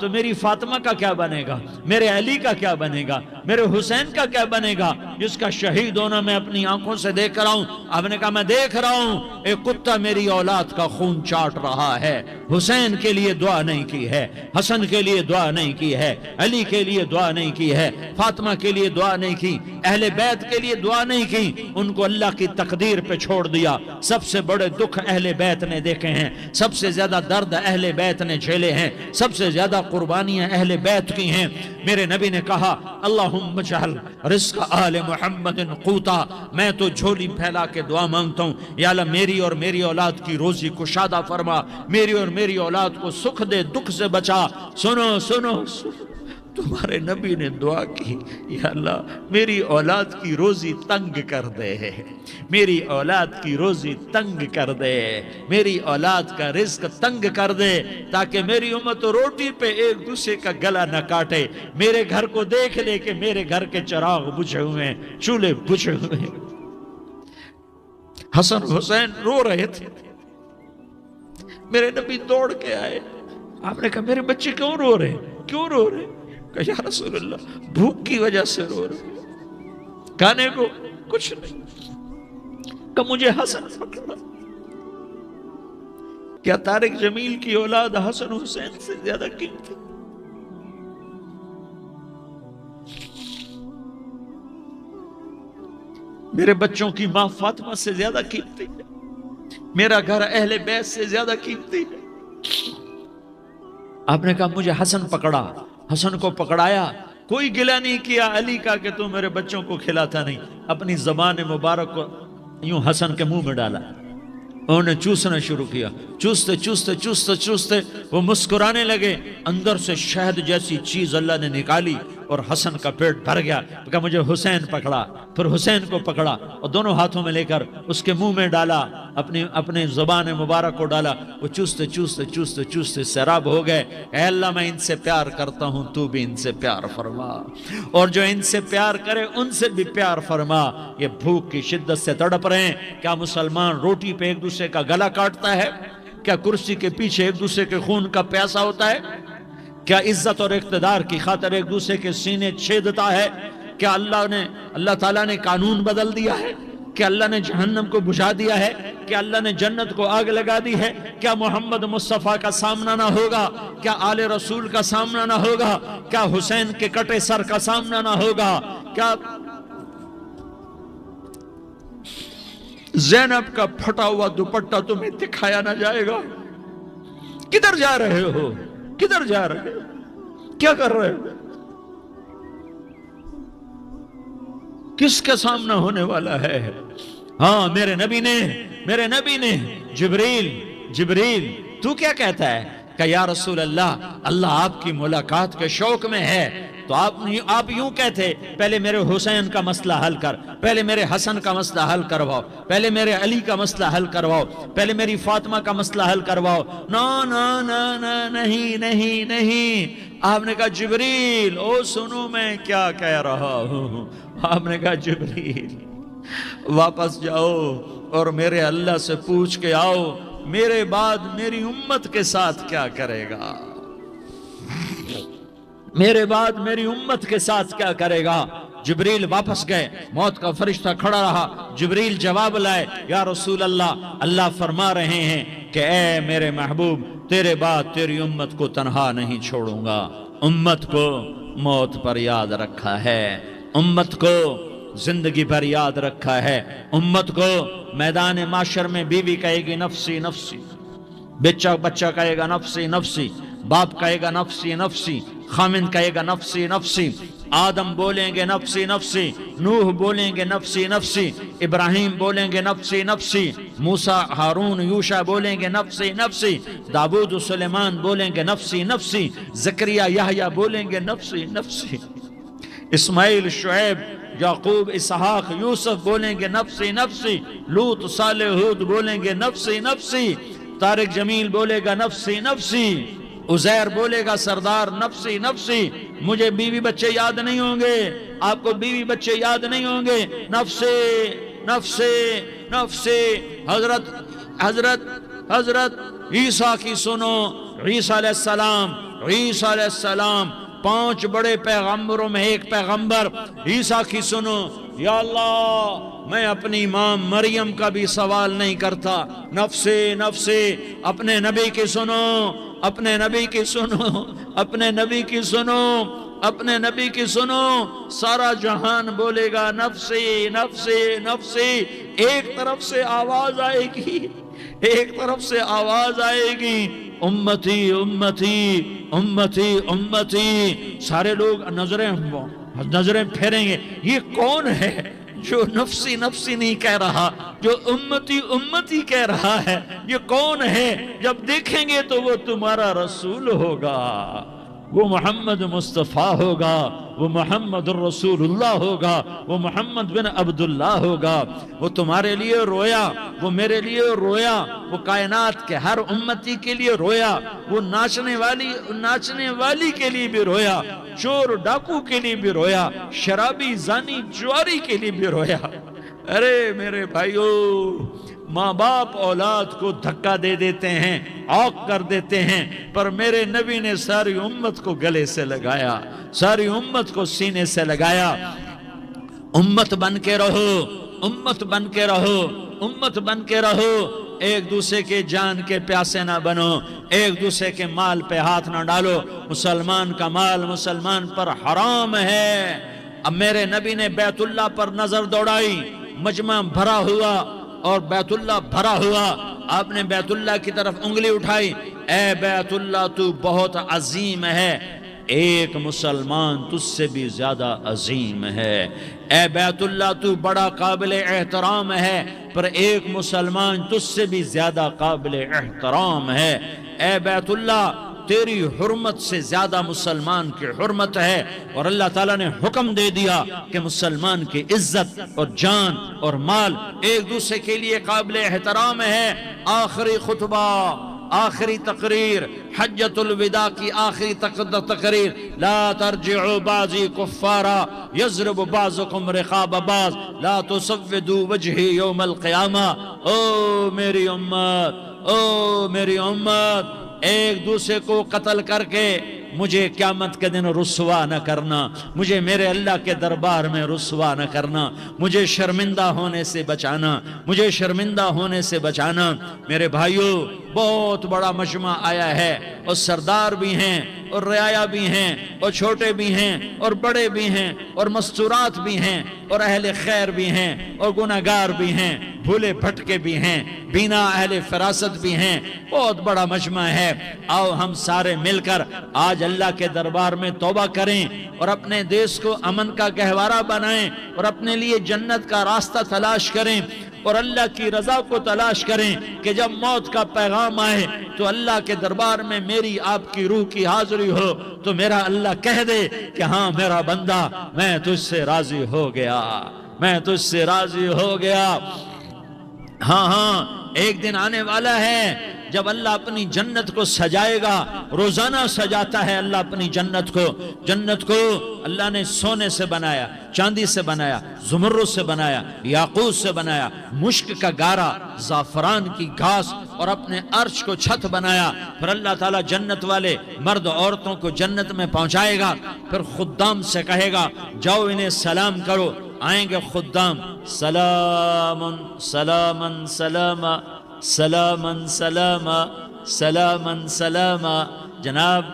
تو میری فاطمہ کا کیا بنے گا، میرے علی کا کیا بنے گا، میرے حسین کا کیا بنے گا، جس کا شہید ہونا میں اپنی آنکھوں سے دیکھ رہا ہوں۔ آپ نے کہا میں دیکھ رہا ہوں ایک کتا میری اولاد کا خون چاٹ رہا ہے، حسین کے لیے دعا نہیں کی ہے، حسن کے لیے دعا نہیں کی ہے، علی کے لیے دعا نہیں کی ہے، فاطمہ کے لیے دعا نہیں کی، اہل بیت کے لیے دعا نہیں کی، ان کو اللہ کی تقدیر پہ چھوڑ دیا۔ سب سے بڑے دکھ اہل بیت نے دیکھے ہیں، سب سے زیادہ درد اہل بیت نے جھیلے ہیں، سب سے زیادہ قربانیاں اہل بیت کی ہیں۔ میرے نبی نے کہا اللہم اجعل رزق آل محمد قوتا، میں تو جھولی پھیلا کے دعا مانگتا ہوں، یا اللہ میری اور میری اولاد کی روزی کشادہ فرما، میری اور میری اولاد کو سکھ دے، دکھ سے بچا۔ سنو سنو سنو، تمہارے نبی نے دعا کی یا اللہ میری اولاد کی روزی تنگ کر دے، میری اولاد کی روزی تنگ کر دے، میری اولاد کا رزق تنگ کر دے، تاکہ میری امت روٹی پہ ایک دوسرے کا گلا نہ کاٹے، میرے گھر کو دیکھ لے کہ میرے گھر کے چراغ بجھے ہوئے ہیں، چولہے بجھے ہوئے ہیں۔ حسن حسین رو رہے تھے، میرے نبی دوڑ کے آئے، آپ نے کہا میرے بچے کیوں رو رہے، کیوں رو رہے؟ کہ یا رسول اللہ بھوک کی وجہ سے رو رہے، کھانے کو کچھ نہیں، کہ مجھے حسن پکڑا۔ کیا طارق جمیل کی اولاد حسن حسین سے زیادہ قیمتی؟ میرے بچوں کی ماں فاطمہ سے زیادہ قیمتی ہے، میرا گھر اہل بیت سے زیادہ قیمتی ہے۔ آپ نے کہا مجھے حسن پکڑا، حسن کو پکڑایا، کوئی گلہ نہیں کیا علی کا کہ تو میرے بچوں کو کھلاتا نہیں، اپنی زبان مبارک کو یوں حسن کے منہ میں ڈالا، انہوں نے چوسنا شروع کیا، چوستے چوستے چوستے چوستے وہ مسکرانے لگے، اندر سے شہد جیسی چیز اللہ نے نکالی اور حسن کا پیٹ بھر گیا۔ کہا مجھے حسین پکڑا، پھر حسین کو پکڑا اور دونوں ہاتھوں میں لے کر اس کے منہ میں ڈالا، اپنے زبان مبارک کو ڈالا، وہ چوستے چوستے چوستے چوستے سیراب ہو گئے۔ اے اللہ میں ان سے پیار کرتا ہوں، تو بھی ان سے پیار فرما، اور جو ان سے پیار کرے ان سے بھی پیار فرما۔ یہ بھوک کی شدت سے تڑپ رہے ہیں، کیا مسلمان روٹی پہ ایک دوسرے کا گلا کاٹتا ہے؟ کیا کرسی کے پیچھے ایک دوسرے کے خون کا پیاسا ہوتا ہے؟ کیا عزت اور اقتدار کی خاطر ایک دوسرے کے سینے چھیدتا ہے؟ کیا اللہ تعالیٰ نے قانون بدل دیا ہے؟ کیا اللہ نے جہنم کو بجھا دیا ہے؟ کیا اللہ نے جنت کو آگ لگا دی ہے؟ کیا محمد مصطفیٰ کا سامنا نہ ہوگا؟ کیا آل رسول کا سامنا نہ ہوگا؟ کیا حسین کے کٹے سر کا سامنا نہ ہوگا؟ کیا زینب کا پھٹا ہوا دوپٹہ تمہیں دکھایا نہ جائے گا؟ کدھر جا رہے ہو؟ کدھر جا رہے ہو؟ کیا کر رہے ہو؟ کس کا سامنا ہونے والا ہے؟ ہاں میرے نبی نے جبریل تو کیا کہتا ہے کہ یا رسول اللہ آپ کی ملاقات کے شوق میں ہے، تو آپ یوں کہتے پہلے میرے حسین کا مسئلہ حل کر، پہلے میرے حسن کا مسئلہ حل کرواؤ، پہلے میرے علی کا مسئلہ حل کرواؤ، پہلے میری فاطمہ کا مسئلہ حل کرواؤ۔ نہیں، آپ نے کہا جبریل او سنو میں کیا کہہ رہا ہوں۔ آپ نے کہا جبریل واپس جاؤ اور میرے اللہ سے پوچھ کے آؤ میرے بعد میری امت کے ساتھ کیا کرے گا، میرے بعد میری امت کے ساتھ کیا کرے گا۔ جبریل واپس گئے، موت کا فرشتہ کھڑا رہا، جبریل جواب لائے یا رسول اللہ فرما رہے ہیں کہ اے میرے محبوب تیرے بعد تیری امت کو تنہا نہیں چھوڑوں گا، امت کو موت پر یاد رکھا ہے، امت کو زندگی پر یاد رکھا ہے، امت کو میدان معاشر میں بیوی کہے گی نفسی نفسی، بچہ کہے گا نفسی نفسی، باپ کہے گا نفسی نفسی، خامن کہے گا نفسی نفسی، آدم بولیں گے نفسی نفسی، نوح بولیں گے نفسی نفسی، ابراہیم بولیں گے نفسی نفسی، موسیٰ ہارون یوشع بولیں گے نفسی نفسی، داؤد و سلیمان بولیں گے نفسی نفسی، زکریا یحییٰ بولیں گے نفسی نفسی، اسماعیل شعیب یعقوب اسحاق یوسف بولیں گے نفسی نفسی، لوط صالح ہود بولیں گے نفسی نفسی، طارق جمیل بولے گا نفسی نفسی، عزیر بولے گا سردار نفسی نفسی، مجھے بیوی بچے یاد نہیں ہوں گے، آپ کو بیوی بچے یاد نہیں ہوں گے، نفسی نفسی نفسی۔ حضرت عیسیٰ کی سنو، عیسیٰ علیہ السلام عیسیٰ علیہ السلام 5 بڑے پیغمبروں میں ایک پیغمبر عیسیٰ کی سنو. یا اللہ میں اپنی ماں مریم کا بھی سوال نہیں کرتا، نفسی نفسی. اپنے نبی کی سنو، اپنے نبی کی سنو، اپنے نبی کی سنو، اپنے نبی کی سنو. سارا جہان بولے گا نفسی نفسی نفسی. ایک طرف سے آواز آئے گی، ایک طرف سے آواز آئے گی امتی امتی امتی امتی. سارے لوگ نظریں پھیریں گے، یہ کون ہے جو نفسی نفسی نہیں کہہ رہا، جو امتی امتی کہہ رہا ہے؟ یہ کون ہے؟ جب دیکھیں گے تو وہ تمہارا رسول ہوگا، وہ محمد مصطفیٰ ہوگا، وہ محمد الرسول اللہ ہوگا، وہ محمد بن عبداللہ ہوگا. وہ تمہارے لیے رویا، وہ میرے لیے رویا، وہ کائنات کے ہر امتی کے لیے رویا، وہ ناچنے والی کے لیے بھی رویا، چور ڈاکو کے لیے بھی رویا، شرابی زانی جواری کے لیے بھی رویا. ارے میرے بھائیو، ماں باپ اولاد کو دھکا دے دیتے ہیں، عوق کر دیتے ہیں، پر میرے نبی نے ساری امت کو گلے سے لگایا، ساری امت کو سینے سے لگایا. امت بن کے رہو، امت بن کے رہو، امت بن کے رہو. ایک دوسرے کے جان کے پیاسے نہ بنو، ایک دوسرے کے مال پہ ہاتھ نہ ڈالو. مسلمان کا مال مسلمان پر حرام ہے. اب میرے نبی نے بیت اللہ پر نظر دوڑائی، مجمع بھرا ہوا اور بیت اللہ بھرا ہوا. آپ نے بیت اللہ کی طرف انگلی اٹھائی، اے بیت اللہ تو بہت عظیم ہے، ایک مسلمان تجھ سے بھی زیادہ عظیم ہے. اے بیت اللہ تو بڑا قابل احترام ہے، پر ایک مسلمان تجھ سے بھی زیادہ قابل احترام ہے. اے بیت اللہ تیری حرمت سے زیادہ مسلمان کی حرمت ہے. اور اللہ تعالیٰ نے حکم دے دیا کہ مسلمان کی عزت اور جان اور مال ایک دوسرے کے لیے قابل احترام ہے. آخری خطبہ، آخری تقریر، حجۃ الوداع کی آخری تقریر، لا ترجعوا بعضی کفارا یضرب بعضکم رقاب بعض لا تسودوا وجہی یوم القیامہ. او میری امت، او میری امت، ایک دوسرے کو قتل کر کے مجھے قیامت کے دن رسوا نہ کرنا، مجھے میرے اللہ کے دربار میں رسوا نہ کرنا، مجھے شرمندہ ہونے سے بچانا، مجھے شرمندہ ہونے سے بچانا. میرے بھائیو، بہت بڑا مجمع آیا ہے، اور سردار بھی ہیں اور رعایا بھی ہیں اور چھوٹے بھی ہیں اور بڑے بھی ہیں اور مستورات بھی ہیں اور اہل خیر بھی ہیں اور گناہگار بھی ہیں، بھولے بھٹکے بھی ہیں، بینا اہل فراست بھی ہیں. بہت بڑا مجمع ہے. آؤ ہم سارے مل کر آج اللہ کے دربار میں توبہ کریں اور اپنے دیش کو امن کا گہوارہ بنائیں اور اپنے لیے جنت کا راستہ تلاش کریں اور اللہ کی رضا کو تلاش کریں کہ جب موت کا پیغام آئے تو اللہ کے دربار میں میری آپ کی روح کی حاضری ہو تو میرا اللہ کہہ دے کہ ہاں میرا بندہ، میں تجھ سے راضی ہو گیا، میں تجھ سے راضی ہو گیا. ہاں ایک دن آنے والا ہے جب اللہ اپنی جنت کو سجائے گا. روزانہ سجاتا ہے اللہ اپنی جنت کو. جنت کو اللہ نے سونے سے بنایا، چاندی سے بنایا، زمرد سے بنایا، یاقوت سے بنایا، مشک کا گارا، زعفران کی گھاس اور اپنے عرش کو چھت بنایا. پھر اللہ تعالیٰ جنت والے مرد عورتوں کو جنت میں پہنچائے گا. پھر خدام سے کہے گا جاؤ انہیں سلام کرو. آئیں گے خدام، سلامن سلامن سلاما سلامن سلاما سلامن سلاما. جناب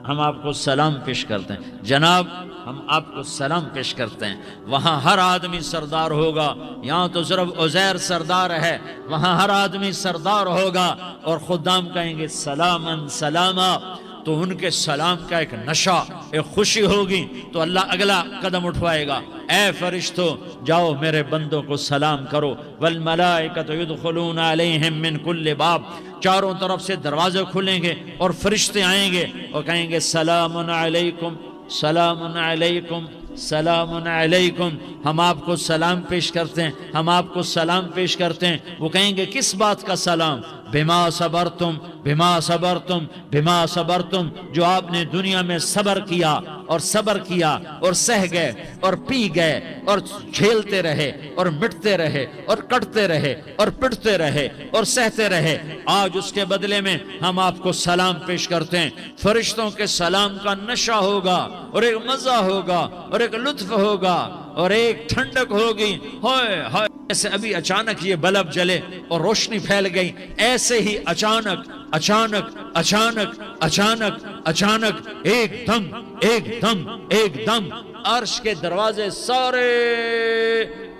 ہم آپ کو سلام پیش کرتے ہیں، جناب ہم آپ کو سلام پیش کرتے ہیں. وہاں ہر آدمی سردار ہوگا. یہاں تو صرف عزیر سردار ہے، وہاں ہر آدمی سردار ہوگا. اور خدام کہیں گے سلامن سلاما. تو ان کے سلام کا ایک نشہ، ایک خوشی ہوگی. تو اللہ اگلا قدم اٹھوائے گا، اے فرشتو جاؤ میرے بندوں کو سلام کرو. والملائکۃ یدخلون علیہم من کل باب. چاروں طرف سے دروازے کھلیں گے اور فرشتے آئیں گے اور کہیں گے سلام علیکم سلام علیکم سلام علیکم. ہم آپ کو سلام پیش کرتے ہیں، ہم آپ کو سلام پیش کرتے ہیں. وہ کہیں گے کس بات کا سلام؟ بما صبرتم بما صبرتم بما صبرتم. جو آپ نے دنیا میں صبر کیا اور صبر کیا اور سہ گئے اور پی گئے اور جھیلتے رہے اور مٹتے رہے اور کٹتے رہے اور پٹتے رہے اور سہتے رہے، آج اس کے بدلے میں ہم آپ کو سلام پیش کرتے ہیں۔ فرشتوں کے سلام کا نشہ ہوگا اور ایک مزہ ہوگا اور ایک لطف ہوگا اور ایک ٹھنڈک ہوگی۔ ہائے ہائے، ایسے ابھی اچانک یہ بلب جلے اور روشنی پھیل گئی، ایسے ہی اچانک اچانک اچانک اچانک اچانک ایک دم ایک دم ایک دم عرش کے دروازے سارے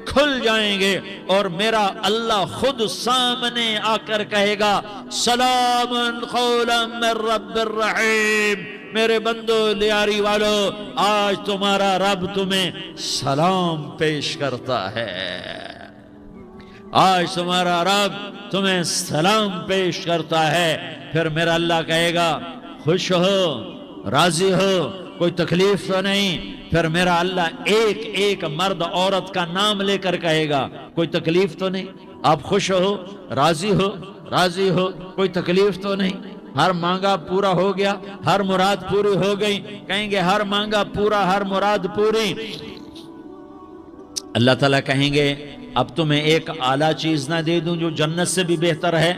کھل جائیں گے اور میرا اللہ خود سامنے آ کر کہے گا سلام قولا من رب الرحیم۔ میرے بندو لیاری والو، آج تمہارا رب تمہیں سلام پیش کرتا ہے، آج تمہارا رب تمہیں سلام پیش کرتا ہے۔ پھر میرا اللہ کہے گا خوش ہو، راضی ہو، کوئی تکلیف تو نہیں۔ پھر میرا اللہ ایک ایک مرد عورت کا نام لے کر کہے گا کوئی تکلیف تو نہیں، آپ خوش ہو، راضی ہو، راضی ہو، کوئی تکلیف تو نہیں، ہر مانگا پورا ہو گیا، ہر مراد پوری ہو گئی۔ کہیں گے ہر مانگا پورا، ہر مراد پوری۔ اللہ تعالیٰ کہیں گے اب تمہیں ایک اعلیٰ چیز نہ دے دوں جو جنت سے بھی بہتر ہے،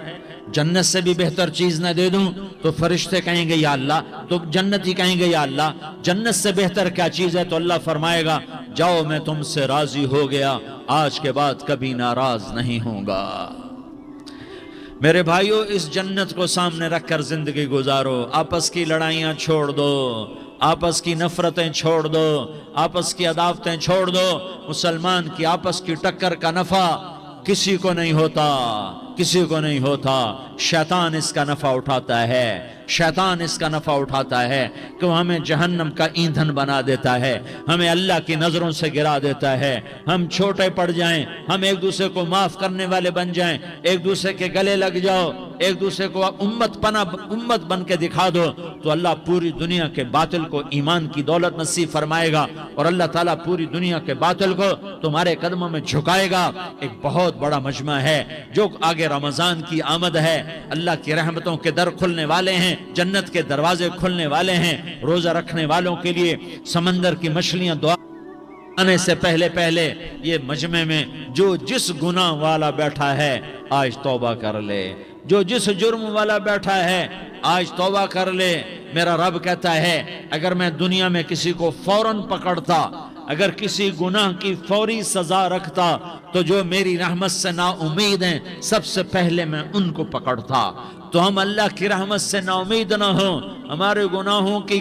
جنت سے بھی بہتر چیز نہ دے دوں؟ تو فرشتے کہیں گے یا اللہ، تو جنتی کہیں گے یا اللہ جنت سے بہتر کیا چیز ہے؟ تو اللہ فرمائے گا جاؤ میں تم سے راضی ہو گیا، آج کے بعد کبھی ناراض نہیں ہوں گا۔ میرے بھائیو، اس جنت کو سامنے رکھ کر زندگی گزارو، آپس کی لڑائیاں چھوڑ دو، آپس کی نفرتیں چھوڑ دو، آپس کی عداوتیں چھوڑ دو۔ مسلمان کی آپس کی ٹکر کا نفع کسی کو نہیں ہوتا، کسی کو نہیں ہوتا۔ شیطان اس کا نفع اٹھاتا ہے، شیطان اس کا نفع اٹھاتا ہے کہ وہ ہمیں جہنم کا ایندھن بنا دیتا ہے، ہمیں اللہ کی نظروں سے گرا دیتا ہے، ہم چھوٹے پڑ جائیں، ہم ایک دوسرے کو معاف کرنے والے بن جائیں، ایک دوسرے کے گلے لگ جاؤ، ایک دوسرے کو امت بن کے دکھا دو، تو اللہ پوری دنیا کے باطل کو ایمان کی دولت نصیب فرمائے گا، اور اللہ تعالیٰ پوری دنیا کے باطل کو تمہارے قدموں میں جھکائے گا۔ ایک بہت بڑا مجمع ہے، جو آگے رمضان کی آمد ہے، اللہ کی رحمتوں کے در کھلنے والے ہیں، جنت کے دروازے کھلنے والے ہیں۔ روزہ رکھنے والوں کے لیے سمندر کی مچھلیاں دعا آنے سے پہلے پہلے یہ مجمع میں جو جس گناہ والا بیٹھا ہے آج توبہ کر لے، جو جس جرم والا بیٹھا ہے آج توبہ کر لے۔ میرا رب کہتا ہے اگر میں دنیا میں کسی کو فوراً پکڑتا، اگر کسی گناہ کی فوری سزا رکھتا، تو جو میری رحمت سے نا امید ہیں سب سے پہلے میں ان کو پکڑتا۔ تو ہم اللہ کی رحمت سے نا امید نہ ہوں، ہمارے گناہوں کی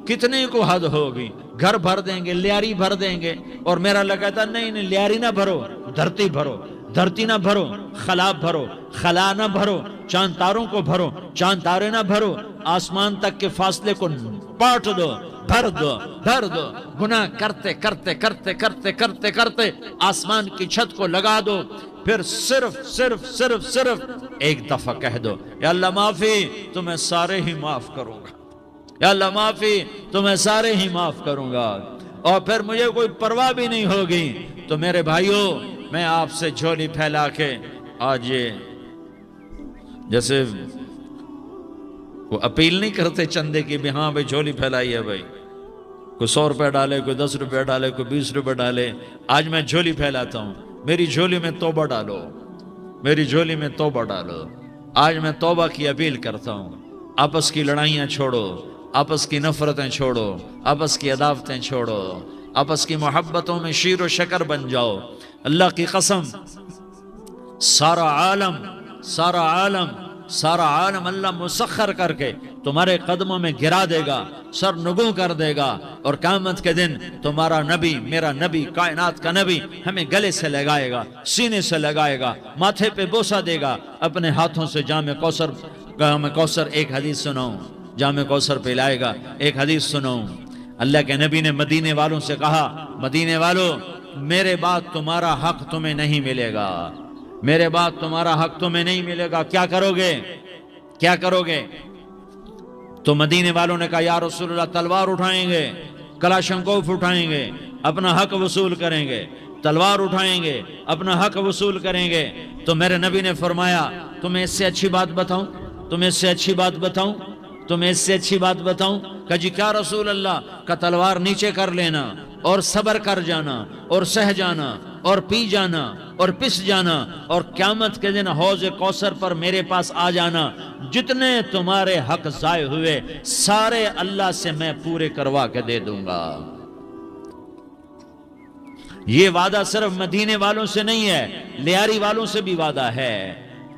کتنے کو حد ہوگی، گھر بھر دیں گے، لیاری بھر دیں گے، اور میرا اللہ کہتا نہیں نہیں، لیاری نہ بھرو، دھرتی بھرو، دھرتی نہ بھرو، خلا بھرو، خلا نہ بھرو، چاند تاروں کو بھرو، چاند تارے نہ بھرو، آسمان تک کے فاصلے کو پاٹ دو، بھر دو، بھر دو، گناہ کرتے کرتے کرتے کرتے کرتے کرتے آسمان کی چھت کو لگا دو، پھر صرف صرف صرف صرف ایک دفعہ کہہ دو یا اللہ معافی، تو میں سارے ہی معاف کروں گا، یا اللہ معافی، تو میں سارے ہی معاف کروں گا، اور پھر مجھے کوئی پرواہ بھی نہیں ہوگی۔ تو میرے بھائیوں، میں آپ سے جھولی پھیلا کے آج یہ جیسے وہ اپیل نہیں کرتے چندے کی بھی ہاں بھائی جھولی پھیلائی ہے، بھائی کوئی 100 روپے ڈالے، کوئی 10 روپے ڈالے، کوئی 20 روپے ڈالے، آج میں جھولی پھیلاتا ہوں، میری جھولی میں توبہ ڈالو، میری جھولی میں توبہ ڈالو۔ آج میں توبہ کی اپیل کرتا ہوں، آپس کی لڑائیاں چھوڑو، آپس کی نفرتیں چھوڑو، آپس کی عداوتیں چھوڑو، آپس کی محبتوں میں شیر و شکر بن جاؤ۔ اللہ کی قسم، سارا عالم سارا عالم سارا عالم اللہ مسخر کر کے تمہارے قدموں میں گرا دے گا، سر نگوں کر دے گا، اور قیامت کے دن تمہارا نبی، میرا نبی، کائنات کا نبی ہمیں گلے سے لگائے گا، سینے سے لگائے گا، ماتھے پہ بوسہ دے گا، اپنے ہاتھوں سے جام کوثر ایک حدیث سناؤں، جام کوثر پلائے گا۔ ایک حدیث سناؤں، اللہ کے نبی نے مدینے والوں سے کہا، مدینے والوں میرے بعد تمہارا حق تمہیں نہیں ملے گا، میرے بعد تمہارا حق تمہیں نہیں ملے گا، کیا کرو گے؟ کیا کرو گے؟ تو مدینے والوں نے کہا یا رسول اللہ تلوار اٹھائیں گے، کلاشنکوف اٹھائیں گے، اپنا حق وصول کریں گے، تلوار اٹھائیں گے، اپنا حق وصول کریں گے۔ تو میرے نبی نے فرمایا تمہیں اس سے اچھی بات بتاؤں، تمہیں اس سے اچھی بات بتاؤں، تمہیں اس سے اچھی بات بتاؤں، کہ جی کیا رسول اللہ کا تلوار نیچے کر لینا اور صبر کر جانا اور سہ جانا اور پی جانا اور پس جانا اور قیامت کے دن حوض کوثر پر میرے پاس آ جانا، جتنے تمہارے حق ضائع ہوئے سارے اللہ سے میں پورے کروا کے دے دوں گا۔ یہ وعدہ صرف مدینے والوں سے نہیں ہے، لیاری والوں سے بھی وعدہ ہے،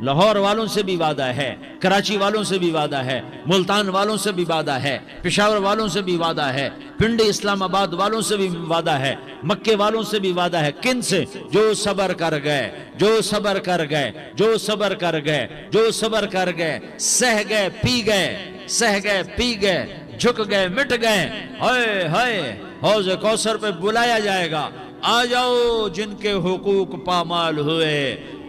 لاہور والوں سے بھی وعدہ ہے، کراچی والوں سے بھی وعدہ ہے، ملتان والوں سے بھی وعدہ ہے، پشاور والوں سے بھی وعدہ ہے، پنڈی اسلام آباد والوں سے بھی وعدہ ہے، مکے والوں سے بھی وعدہ ہے۔ کن سے؟ جو صبر کر گئے، جو صبر کر گئے، جو صبر کر گئے، جو صبر کر گئے، سہ گئے پی گئے، سہ گئے پی گئے، جھک گئے مٹ گئے، ہائے ہائے حوض کوثر پہ بلایا جائے گا، آ جاؤ جن کے حقوق پامال ہوئے،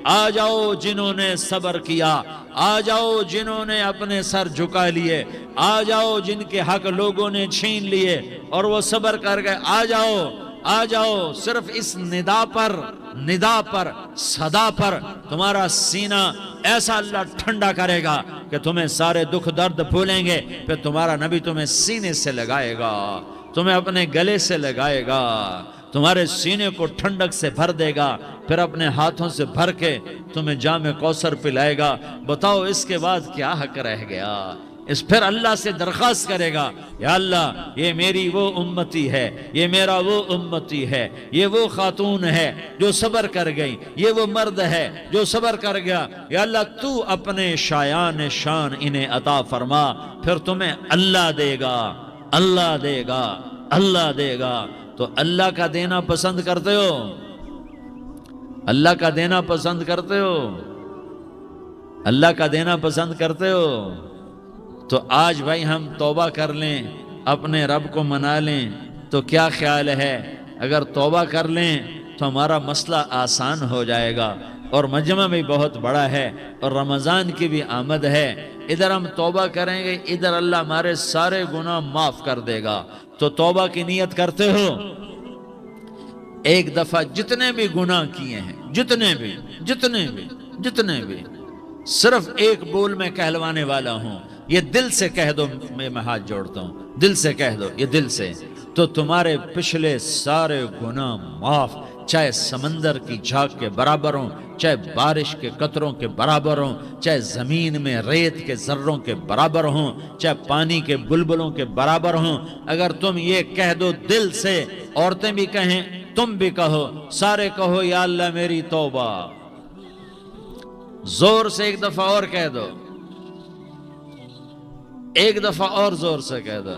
آ جاؤ جنہوں نے صبر کیا، آ جاؤ جنہوں نے اپنے سر جھکا لیے، آ جاؤ جن کے حق لوگوں نے چھین لیے اور وہ صبر کر گئے، آ جاؤ آ جاؤ۔ صرف اس ندا پر صدا پر تمہارا سینہ ایسا اللہ ٹھنڈا کرے گا کہ تمہیں سارے دکھ درد بھولیں گے، پھر تمہارا نبی تمہیں سینے سے لگائے گا، تمہیں اپنے گلے سے لگائے گا، تمہارے سینے کو ٹھنڈک سے بھر دے گا، پھر اپنے ہاتھوں سے بھر کے تمہیں جام کوثر پلائے گا۔ بتاؤ اس کے بعد کیا حق رہ گیا؟ پھر اللہ سے درخواست کرے گا، یا اللہ یہ میری وہ امتی ہے، یہ میرا وہ امتی ہے، یہ وہ خاتون ہے جو صبر کر گئی، یہ وہ مرد ہے جو صبر کر گیا، یا اللہ تو اپنے شایان شان انہیں عطا فرما، پھر تمہیں اللہ دے گا، اللہ دے گا، اللہ دے گا۔ تو اللہ کا دینا پسند کرتے ہو؟ اللہ کا دینا پسند کرتے ہو؟ اللہ کا دینا پسند کرتے ہو؟ تو آج بھائی ہم توبہ کر لیں، اپنے رب کو منا لیں، تو کیا خیال ہے اگر توبہ کر لیں تو ہمارا مسئلہ آسان ہو جائے گا، اور مجمع بھی بہت بڑا ہے اور رمضان کی بھی آمد ہے، ادھر ہم توبہ کریں گے، ادھر اللہ ہمارے سارے گناہ معاف کر دے گا۔ تو توبہ کی نیت کرتے ہو؟ ایک دفعہ جتنے بھی گناہ کیے ہیں، جتنے بھی صرف ایک بول میں کہلوانے والا ہوں، یہ دل سے کہہ دو، میں ہاتھ جوڑتا ہوں، دل سے کہہ دو، یہ دل سے، تو تمہارے پچھلے سارے گناہ معاف، چاہے سمندر کی جھاگ کے برابر ہوں، چاہے بارش کے قطروں کے برابر ہوں، چاہے زمین میں ریت کے ذروں کے برابر ہوں، چاہے پانی کے بلبلوں کے برابر ہوں۔ اگر تم یہ کہہ دو دل سے، عورتیں بھی کہیں، تم بھی کہو، سارے کہو، یا اللہ میری توبہ، زور سے ایک دفعہ اور کہہ دو، ایک دفعہ اور زور سے کہہ دو،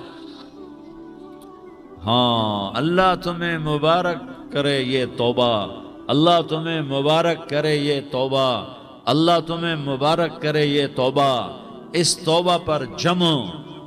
ہاں اللہ تمہیں مبارک کرے یہ توبہ، اللہ تمہیں مبارک کرے یہ توبہ، اللہ تمہیں مبارک کرے یہ توبہ۔ اس توبہ پر جمو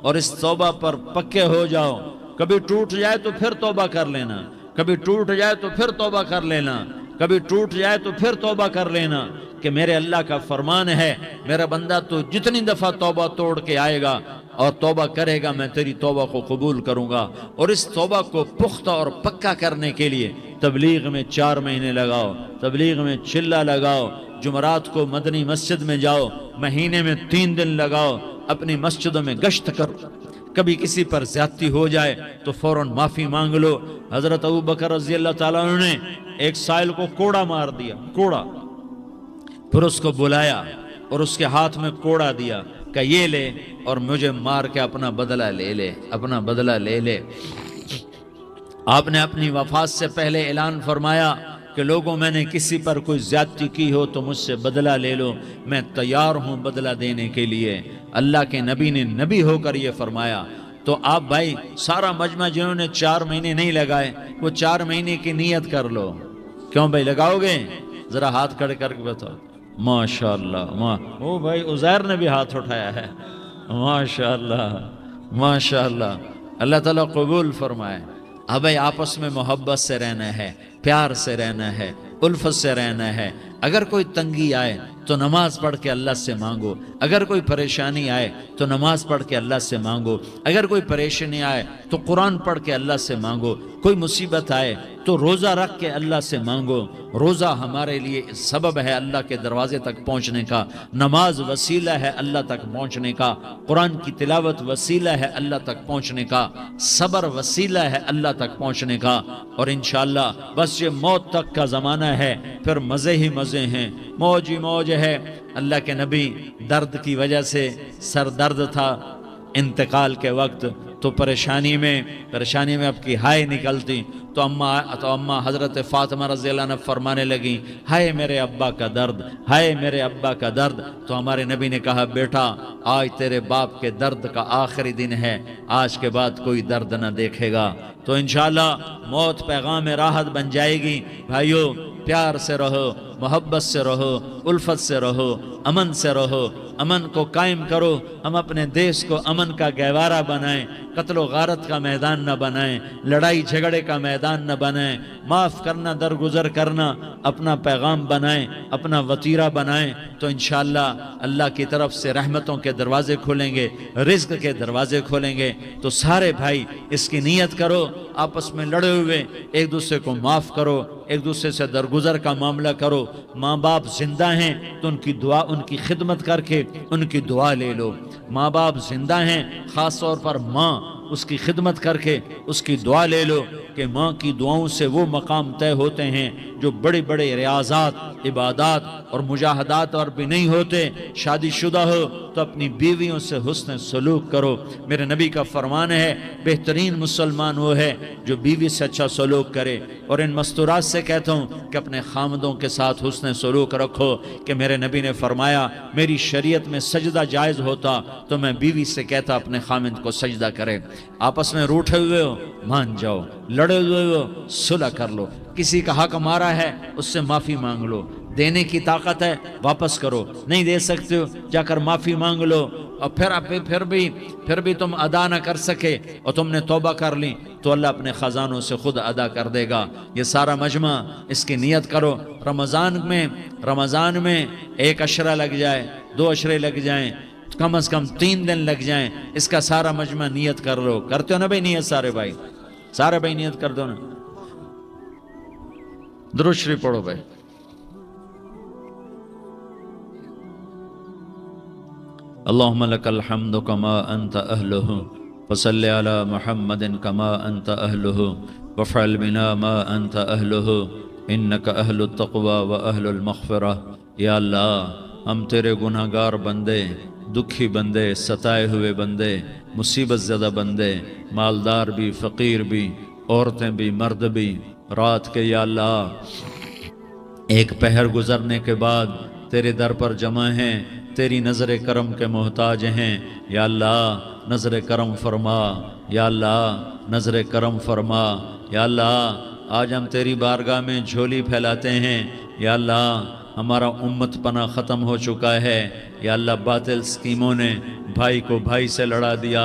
اور اس توبہ پر پکے ہو جاؤ، کبھی ٹوٹ جائے تو پھر توبہ کر لینا، کبھی ٹوٹ جائے تو پھر توبہ کر لینا، کبھی ٹوٹ جائے تو پھر توبہ کر لینا، کہ میرے اللہ کا فرمان ہے، میرا بندہ تو جتنی دفعہ توبہ توڑ کے آئے گا اور توبہ کرے گا میں تیری توبہ کو قبول کروں گا۔ اور اس توبہ کو پختہ اور پکا کرنے کے لیے تبلیغ میں 4 مہینے لگاؤ، تبلیغ میں چلہ لگاؤ، جمعرات کو مدنی مسجد میں جاؤ، مہینے میں 3 دن لگاؤ، اپنی مسجدوں میں گشت کرو، کبھی کسی پر زیادتی ہو جائے تو فوراً معافی مانگ لو۔ حضرت ابوبکر رضی اللہ تعالیٰ عنہ نے ایک سائل کو کوڑا مار دیا، کوڑا، پھر اس کو بلایا اور اس کے ہاتھ میں کوڑا دیا کہ یہ لے اور مجھے مار کے اپنا بدلہ لے لے، اپنا بدلہ لے لے۔ آپ نے اپنی وفات سے پہلے اعلان فرمایا کہ لوگوں میں نے کسی پر کوئی زیادتی کی ہو تو مجھ سے بدلہ لے لو، میں تیار ہوں بدلہ دینے کے لیے۔ اللہ کے نبی نے نبی ہو کر یہ فرمایا۔ تو آپ بھائی سارا مجمع جنہوں نے 4 مہینے نہیں لگائے وہ 4 مہینے کی نیت کر لو۔ کیوں بھائی لگاؤ گے؟ ذرا ہاتھ کھڑے کر کے بتاؤ۔ ماشاءاللہ، او بھائی عزیر نے بھی ہاتھ اٹھایا ہے، ماشاءاللہ ماشاءاللہ، اللہ تعالیٰ قبول فرمائے۔ اب بھائی آپس میں محبت سے رہنا ہے، پیار سے رہنا ہے، الفت سے رہنا ہے۔ اگر کوئی تنگی آئے تو نماز پڑھ کے اللہ سے مانگو، اگر کوئی پریشانی آئے تو نماز پڑھ کے اللہ سے مانگو، اگر کوئی پریشانی آئے تو قرآن پڑھ کے اللہ سے مانگو۔ کوئی مصیبت آئے تو روزہ رکھ کے اللہ سے مانگو. روزہ ہمارے لیے سبب ہے اللہ کے دروازے تک پہنچنے کا، نماز وسیلہ ہے اللہ تک پہنچنے کا، قرآن کی تلاوت وسیلہ ہے اللہ تک پہنچنے کا، صبر وسیلہ ہے اللہ تک پہنچنے کا. اور انشاءاللہ بس یہ موت تک کا زمانہ ہے، پھر مزے ہی مزے ہیں، موج ہی موج ہے. اللہ کے نبی درد کی وجہ سے سر درد تھا انتقال کے وقت، تو پریشانی میں اب کی ہائے نکلتی تو اماں حضرت فاطمہ رضی اللہ عنہ فرمانے لگیں، ہائے میرے ابا کا درد، ہائے میرے ابا کا درد. تو ہمارے نبی نے کہا، بیٹا آج تیرے باپ کے درد کا آخری دن ہے، آج کے بعد کوئی درد نہ دیکھے گا. تو انشاءاللہ موت پیغام راحت بن جائے گی. بھائیو پیار سے رہو، محبت سے رہو، الفت سے رہو، امن سے رہو، امن کو قائم کرو. ہم اپنے دیش کو امن کا گہوارہ بنائیں، قتل و غارت کا میدان نہ بنائیں، لڑائی جھگڑے کا میدان نہ بنائیں. معاف کرنا، درگزر کرنا اپنا پیغام بنائیں، اپنا وتیرہ بنائیں. تو انشاءاللہ اللہ کی طرف سے رحمتوں کے دروازے کھولیں گے، رزق کے دروازے کھولیں گے. تو سارے بھائی اس کی نیت کرو، آپس میں لڑے ہوئے ایک دوسرے کو معاف کرو، ایک دوسرے سے درگزر کا معاملہ کرو. ماں باپ زندہ ہیں تو ان کی دعا، ان کی خدمت کر کے ان کی دعا لے لو. ماں باپ زندہ ہیں، خاص طور پر ماں، اس کی خدمت کر کے اس کی دعا لے لو کہ ماں کی دعاؤں سے وہ مقام طے ہوتے ہیں جو بڑے بڑے ریاضات، عبادات اور مجاہدات اور بھی نہیں ہوتے. شادی شدہ ہو تو اپنی بیویوں سے حسن سلوک کرو. میرے نبی کا فرمان ہے، بہترین مسلمان وہ ہے جو بیوی سے اچھا سلوک کرے. اور ان مستورات سے کہتا ہوں کہ اپنے خامدوں کے ساتھ حسن سلوک رکھو، کہ میرے نبی نے فرمایا میری شریعت میں سجدہ جائز ہوتا تو میں بیوی سے کہتا اپنے خامد کو سجدہ کرے. آپس میں روٹھے ہوئے ہو مان جاؤ، لڑے ہوئے ہو صلح کر لو. کسی کا حق مارا ہے اس سے معافی مانگ لو، دینے کی طاقت ہے واپس کرو، نہیں دے سکتے ہو جا کر معافی مانگ لو. اور پھر بھی تم ادا نہ کر سکے اور تم نے توبہ کر لی تو اللہ اپنے خزانوں سے خود ادا کر دے گا. یہ سارا مجمع اس کی نیت کرو. رمضان میں 1 عشرہ لگ جائے، 2 عشرے لگ جائیں، کم از کم 3 دن لگ جائیں، اس کا سارا مجمع نیت کر لو. کرتے ہو نا بھائی نیت؟ سارے بھائی نیت کر دو نا. درود شریف پڑھو بھائی. اللہم لک الحمد کما انت اہلہ وصلی علی محمد کما انت اہلہ وفعل بنا ما انت اہلہ انک اہل التقوی و اہل المغفرہ. یا اللہ ہم تیرے گناہ گار بندے، دکھی بندے، ستائے ہوئے بندے، مصیبت زدہ بندے، مالدار بھی، فقیر بھی، عورتیں بھی، مرد بھی، رات کے یا اللہ ایک پہر گزرنے کے بعد تیرے در پر جمع ہیں، تیری نظر کرم کے محتاج ہیں. یا اللہ نظر کرم فرما، یا اللہ نظر کرم فرما. یا اللہ آج ہم تیری بارگاہ میں جھولی پھیلاتے ہیں. یا اللہ ہمارا امت پناہ ختم ہو چکا ہے. یا اللہ باطل سکیموں نے بھائی کو بھائی سے لڑا دیا،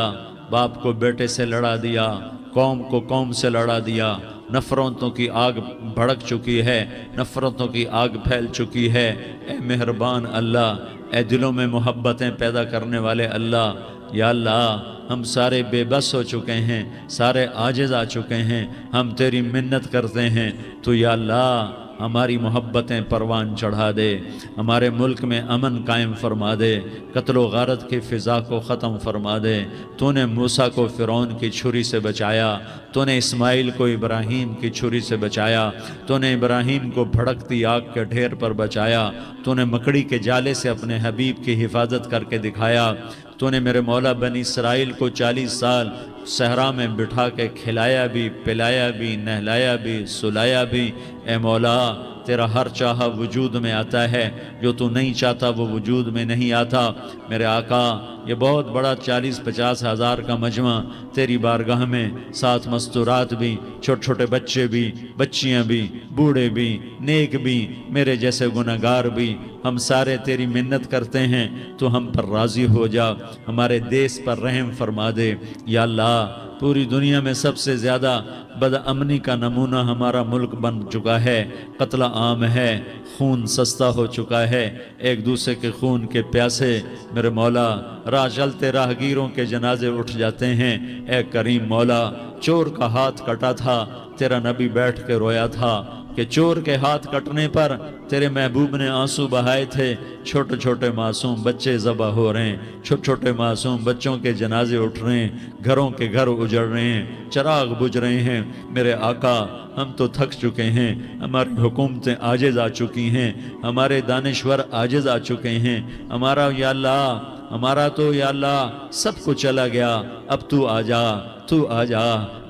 باپ کو بیٹے سے لڑا دیا، قوم کو قوم سے لڑا دیا. نفرتوں کی آگ بھڑک چکی ہے، نفرتوں کی آگ پھیل چکی ہے. اے مہربان اللہ، اے دلوں میں محبتیں پیدا کرنے والے اللہ، یا اللہ ہم سارے بے بس ہو چکے ہیں، سارے عاجز آ چکے ہیں. ہم تیری منت کرتے ہیں تو یا اللہ ہماری محبتیں پروان چڑھا دے، ہمارے ملک میں امن قائم فرما دے، قتل و غارت کی فضا کو ختم فرما دے. تو نے موسیٰ کو فرعون کی چھری سے بچایا، تو نے اسماعیل کو ابراہیم کی چھری سے بچایا، تو نے ابراہیم کو بھڑکتی آگ کے ڈھیر پر بچایا، تو نے مکڑی کے جالے سے اپنے حبیب کی حفاظت کر کے دکھایا. تو نے میرے مولا بنی اسرائیل کو 40 سال صحرا میں بٹھا کے کھلایا بھی، پلایا بھی، نہلایا بھی، سلایا بھی. اے مولا تیرا ہر چاہا وجود میں آتا ہے، جو تو نہیں چاہتا وہ وجود میں نہیں آتا. میرے آقا یہ بہت بڑا 40-50 ہزار کا مجمع تیری بارگاہ میں، ساتھ مستورات بھی، چھوٹے چھوٹے بچے بھی، بچیاں بھی، بوڑھے بھی، نیک بھی، میرے جیسے گناہگار بھی، ہم سارے تیری منت کرتے ہیں تو ہم پر راضی ہو جا، ہمارے دیس پر رحم فرما دے. یا اللہ پوری دنیا میں سب سے زیادہ بدامنی کا نمونہ ہمارا ملک بن چکا ہے، قتل عام ہے، خون سستا ہو چکا ہے، ایک دوسرے کے خون کے پیاسے میرے مولا راہ چلتے راہگیروں کے جنازے اٹھ جاتے ہیں. اے کریم مولا چور کا ہاتھ کٹا تھا، تیرا نبی بیٹھ کے رویا تھا کہ چور کے ہاتھ کٹنے پر تیرے محبوب نے آنسو بہائے تھے، چھوٹے چھوٹے معصوم بچے ذبح ہو رہے ہیں، چھوٹے چھوٹے معصوم بچوں کے جنازے اٹھ رہے ہیں، گھروں کے گھر اجڑ رہے ہیں، چراغ بجھ رہے ہیں۔ میرے آقا ہم تو تھک چکے ہیں، ہماری حکومتیں عاجز آ چکی ہیں، ہمارے دانشور عاجز آ چکے ہیں، ہمارا یا اللہ ہمارا تو یا اللہ سب کچھ چلا گیا، اب تو آ جا، تو آ جا،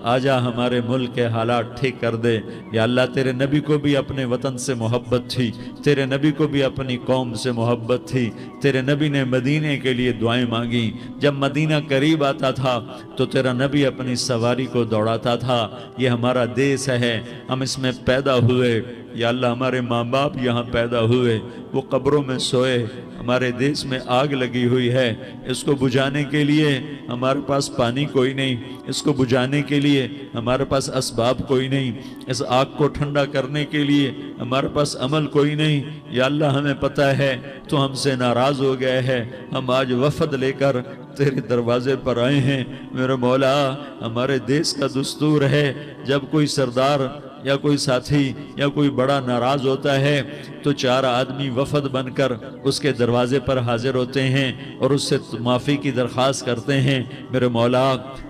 آ جا ہمارے ملک کے حالات ٹھیک کر دے۔ یا اللہ تیرے نبی کو بھی اپنے وطن سے محبت تھی، تیرے نبی کو بھی اپنی قوم سے محبت تھی، تیرے نبی نے مدینے کے لیے دعائیں مانگی۔ جب مدینہ قریب آتا تھا تو تیرا نبی اپنی سواری کو دوڑاتا تھا۔ یہ ہمارا دیس ہے، ہم اس میں پیدا ہوئے، یا اللہ ہمارے ماں باپ یہاں پیدا ہوئے، وہ قبروں میں سوئے، ہمارے دیس میں آگ لگی ہوئی ہے، اس کو بجھانے کے لیے ہمارے پاس پانی کوئی نہیں، اس کو بجھانے کے لیے ہمارے پاس اسباب کوئی نہیں، اس آگ کو ٹھنڈا کرنے کے لیے ہمارے پاس عمل کوئی نہیں۔ یا اللہ ہمیں پتہ ہے تو ہم سے ناراض ہو گئے ہے، ہم آج وفد لے کر تیرے دروازے پر آئے ہیں۔ میرے مولا ہمارے دیس کا دستور ہے، جب کوئی سردار یا کوئی ساتھی یا کوئی بڑا ناراض ہوتا ہے تو 4 آدمی وفد بن کر اس کے دروازے پر حاضر ہوتے ہیں اور اس سے معافی کی درخواست کرتے ہیں۔ میرے مولا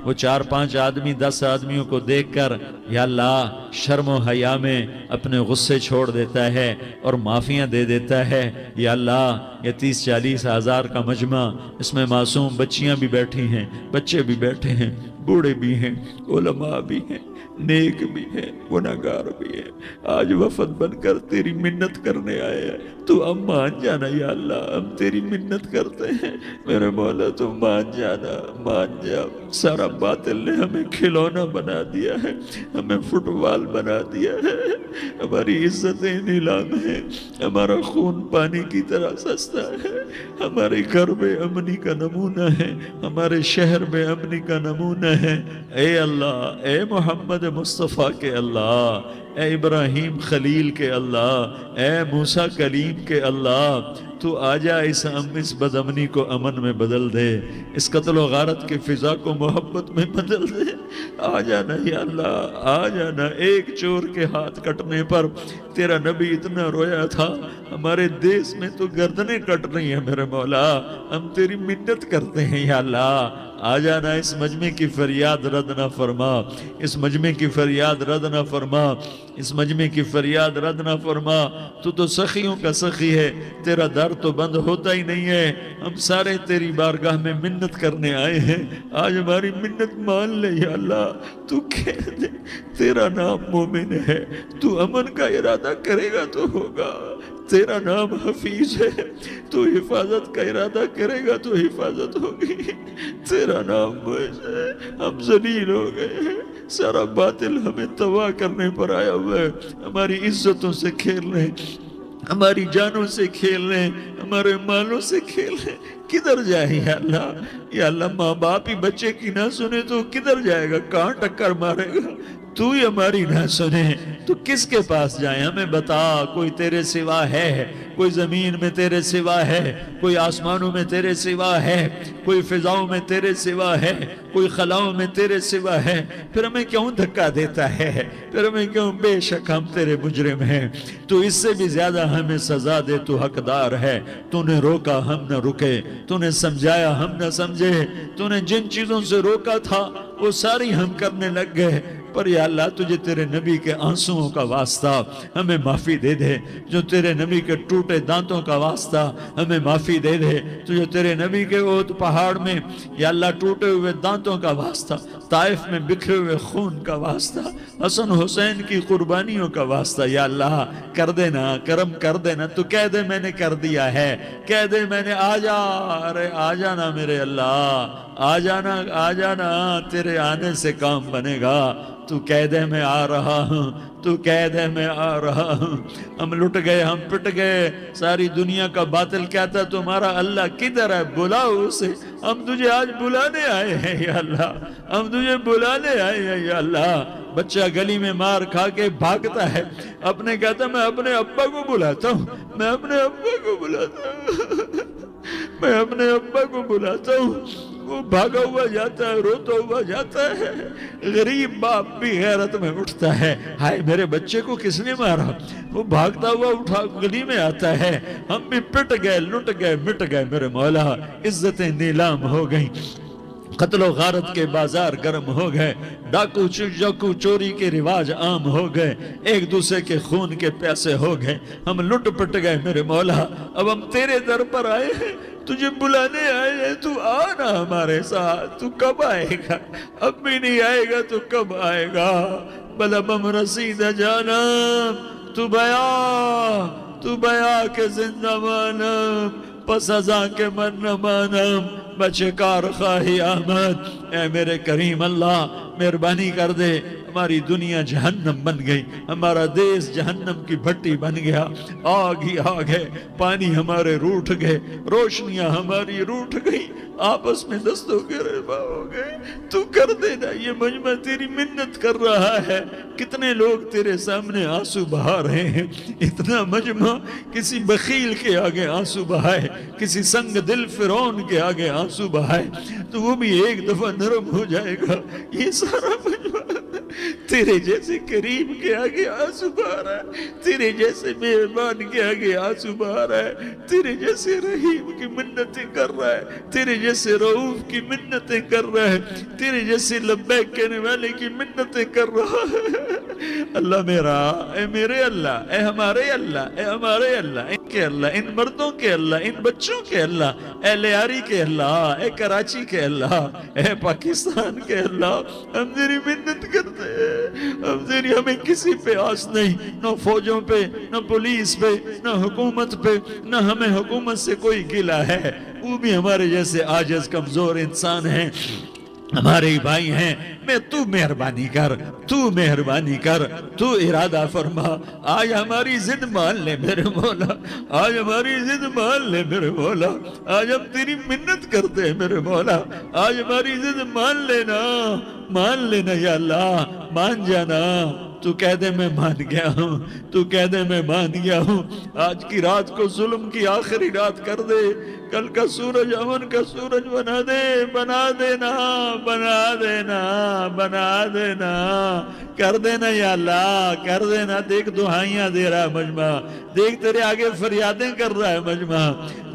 وہ 4-5 آدمی 10 آدمیوں کو دیکھ کر یا اللہ شرم و حیا میں اپنے غصے چھوڑ دیتا ہے اور معافیاں دے دیتا ہے۔ یا اللہ یہ 30-40 ہزار کا مجمع، اس میں معصوم بچیاں بھی بیٹھی ہیں، بچے بھی بیٹھے ہیں، بوڑھے بھی ہیں، علماء بھی ہیں، نیک بھی ہے، گناہگار بھی ہے، آج وفد بن کر تیری منت کرنے آئے ہیں، تو اب مان جانا یا اللہ، ہم تیری منت کرتے ہیں۔ میرے مولا تو مان جانا، مان جا۔ سارا باطل نے ہمیں کھلونا بنا دیا ہے، ہمیں فٹ بال بنا دیا ہے، ہماری عزتیں نیلام ہیں، ہمارا خون پانی کی طرح سستا ہے، ہمارے گھر بے امنی کا نمونہ ہے، ہمارے شہر بے امنی کا نمونہ ہے۔ اے اللہ، اے محمد مصطفیٰ کے اللہ، اے ابراہیم خلیل کے اللہ، اے موسیٰ کلیم کے اللہ، تو آجا اس بدامنی کو امن میں بدل دے، اس قتل و غارت کی فضا کو محبت میں بدل دے۔ آ جانا یا اللہ، آ جانا۔ ایک چور کے ہاتھ کٹنے پر تیرا نبی اتنا رویا تھا، ہمارے دیس میں تو گردنیں کٹ رہی ہیں۔ میرے مولا ہم تیری منت کرتے ہیں یا اللہ، آ جانا، اس مجمع کی فریاد رد نہ فرما، اس مجمع کی فریاد رد نہ فرما، اس مجمع کی فریاد رد نہ فرما۔ تو سخیوں کا سخی ہے، تیرا در تو بند ہوتا ہی نہیں ہے، ہم سارے تیری بارگاہ میں منت کرنے آئے ہیں، آج ہماری منت مان لے یا اللہ۔ تو کہہ دے تیرا نام مومن ہے، تو امن کا ارادہ کرے گا تو ہوگا، تیرا نام حفیظ ہے، تو حفاظت کا ارادہ کرے گا تو حفاظت ہوگی، تیرا نام معز ہے۔ ہم ذلیل ہو گئے ہیں، سارا باطل ہمیں تباہ کرنے پر آیا ہوا ہے، ہماری عزتوں سے کھیل رہے ہیں، ہماری جانوں سے کھیل رہے ہیں، ہمارے مالوں سے کھیل رہے ہیں۔ کدھر جائے یا اللہ؟ یا اللہ ماں باپ ہی بچے کی نہ سنے تو کدھر جائے گا؟ کہاں ٹکر مارے گا؟ تو ہی ہماری نہ سنے تو کس کے پاس جائیں؟ ہمیں بتا، کوئی تیرے سوا ہے؟ کوئی زمین میں تیرے سوا ہے؟ کوئی آسمانوں میں تیرے سوا ہے؟ کوئی فضاؤں میں تیرے سوا ہے؟ کوئی خلاؤں میں تیرے سوا ہے؟ پھر ہمیں کیوں دھکا دیتا ہے؟ پھر ہمیں کیوں؟ بے شک ہم تیرے مجرم ہیں، تو اس سے بھی زیادہ ہمیں سزا دے، تو حقدار ہے۔ تو نے روکا ہم نہ رکے، تو نے سمجھایا ہم نہ سمجھے، تو نے جن چیزوں سے روکا تھا وہ ساری ہم کرنے لگ گئے، پر یا اللہ تجھے تیرے نبی کے آنسوؤں کا واسطہ ہمیں معافی دے دے، جو تیرے نبی کے ٹوٹے دانتوں کا واسطہ ہمیں معافی دے دے، تجھے تیرے نبی کے احد پہاڑ میں یا اللہ ٹوٹے ہوئے دانتوں کا واسطہ، طائف میں بکھرے ہوئے خون کا واسطہ، حسن حسین کی قربانیوں کا واسطہ یا اللہ کر دینا، کرم کر دینا۔ تو کہہ دے میں نے کر دیا ہے، کہہ دے میں نے، آ جا، ارے آ جانا میرے اللہ، آ جانا، آ جانا، تیرے آنے سے کام بنے گا۔ تو کہہ دے میں آ رہا ہوں، تو کہہ دے میں آ رہا ہوں۔ ہم لٹ گئے، ہم پٹ گئے، ساری دنیا کا باطل کہتا تمہارا اللہ کدھر ہے؟ بلاؤ اسے، ہم تجھے آج بلانے آئے ہیں یا اللہ، ہم تجھے بلانے آئے ہیں یا اللہ۔ بچہ گلی میں مار کھا کے بھاگتا ہے، اپنے کہتا میں اپنے ابا کو بلاتا ہوں، میں اپنے ابا کو بلاتا ہوں، میں اپنے ابا کو بلاتا ہوں۔ وہ بھاگا ہوا جاتا ہے، روتا ہوا جاتا ہے۔ غریب باپ بھی غیرت میں اٹھتا ہے، ہائے میرے بچے کو کس نے مارا؟ وہ بھاگتا ہوا اٹھا گلی میں آتا ہے، ہم بھی پٹ گئے، لٹ گئے، مٹ گئے میرے مولا، عزتیں نیلام ہو گئیں، قتل و غارت کے بازار گرم ہو گئے، ڈاکو چوری کے رواج عام ہو گئے، ایک دوسرے کے خون کے پیاسے ہو گئے، ہم لٹ پٹ گئے میرے مولا۔ اب ہم تیرے در پر آئے ہیں، تجھے بلانے آئے ہیں، تو آنا ہمارے ساتھ۔ تو کب آئے گا؟ اب بھی نہیں آئے گا تو کب آئے گا؟ بلبم رسید جانم تو بیا کے زندہ مانم، پس ازاں کے من نہ مانم، بچے کار خواہی آمد۔ اے میرے کریم اللہ مہربانی کر دے، ہماری دنیا جہنم بن گئی، ہمارا دیس جہنم کی بھٹی بن گیا، آگ ہی آگ ہے، پانی ہمارے روٹھ گئے، روشنیاں ہماری روٹھ گئی، آپس میں دستوں کے ربا ہو گئے۔ تو کر دینا، یہ مجمع تیری منت کر رہا ہے۔ کتنے لوگ تیرے سامنے آنسو بہا رہے ہیں، اتنا مجمع کسی بخیل کے آگے آنسو بہائے، کسی سنگ دل فرعون کے آگے آنسو بہائے تو وہ بھی ایک دفعہ نرم ہو جائے گا۔ یہ سارا مجمع تیرے جیسے کریم کے آگے آنسو بہا رہا ہے، تیرے جیسے مہربان کے آگے آنسو بہا رہا ہے، تیرے جیسے رحیم کی منتیں کر رہا ہے، تیرے جیسے رؤوف کی منتیں کر رہا ہے، تیرے جیسے لبیک کہنے والے کی منتیں کر رہا ہے۔ اللہ میرا، اے میرے اللہ، اے ہمارے اللہ، اے ہمارے اللہ، ان کے اللہ، ان مردوں کے اللہ، ان بچوں کے اللہ، اے لیاری کے اللہ، اے کراچی کے اللہ، اے پاکستان کے اللہ، ہم تیری منت کرتے ہیں، ہم تیری، ہمیں کسی پہ آس نہیں، نہ فوجوں پہ، نہ پولیس پہ، نہ حکومت پہ، نہ ہمیں حکومت سے کوئی گلہ ہے، وہ بھی ہمارے جیسے عاجز کمزور انسان ہیں، ہمارے بھائی ہیں۔ میں تو مہربانی کر، تو مہربانی کر، تو ارادہ فرما، آج ہماری ضد مان لے میرے مولا، آج ہماری ضد مان لے میرے مولا، آج ہم تیری منت کرتے ہیں میرے مولا، آج ہماری ضد مان لینا یا اللہ، مان جانا۔ تو کہہ دے میں مان گیا ہوں، تو کہہ دے میں مان گیا ہوں، آج کی رات کو ظلم کی آخری رات کر دے، کل کا سورج امن کا سورج بنا دے، بنا دینا، بنا دینا، بنا دینا، کر دینا یا اللہ، کر دینا۔ دیکھ دعائیاں دے رہا ہے مجمع، دیکھ تیرے آگے فریادیں کر رہا ہے مجمع،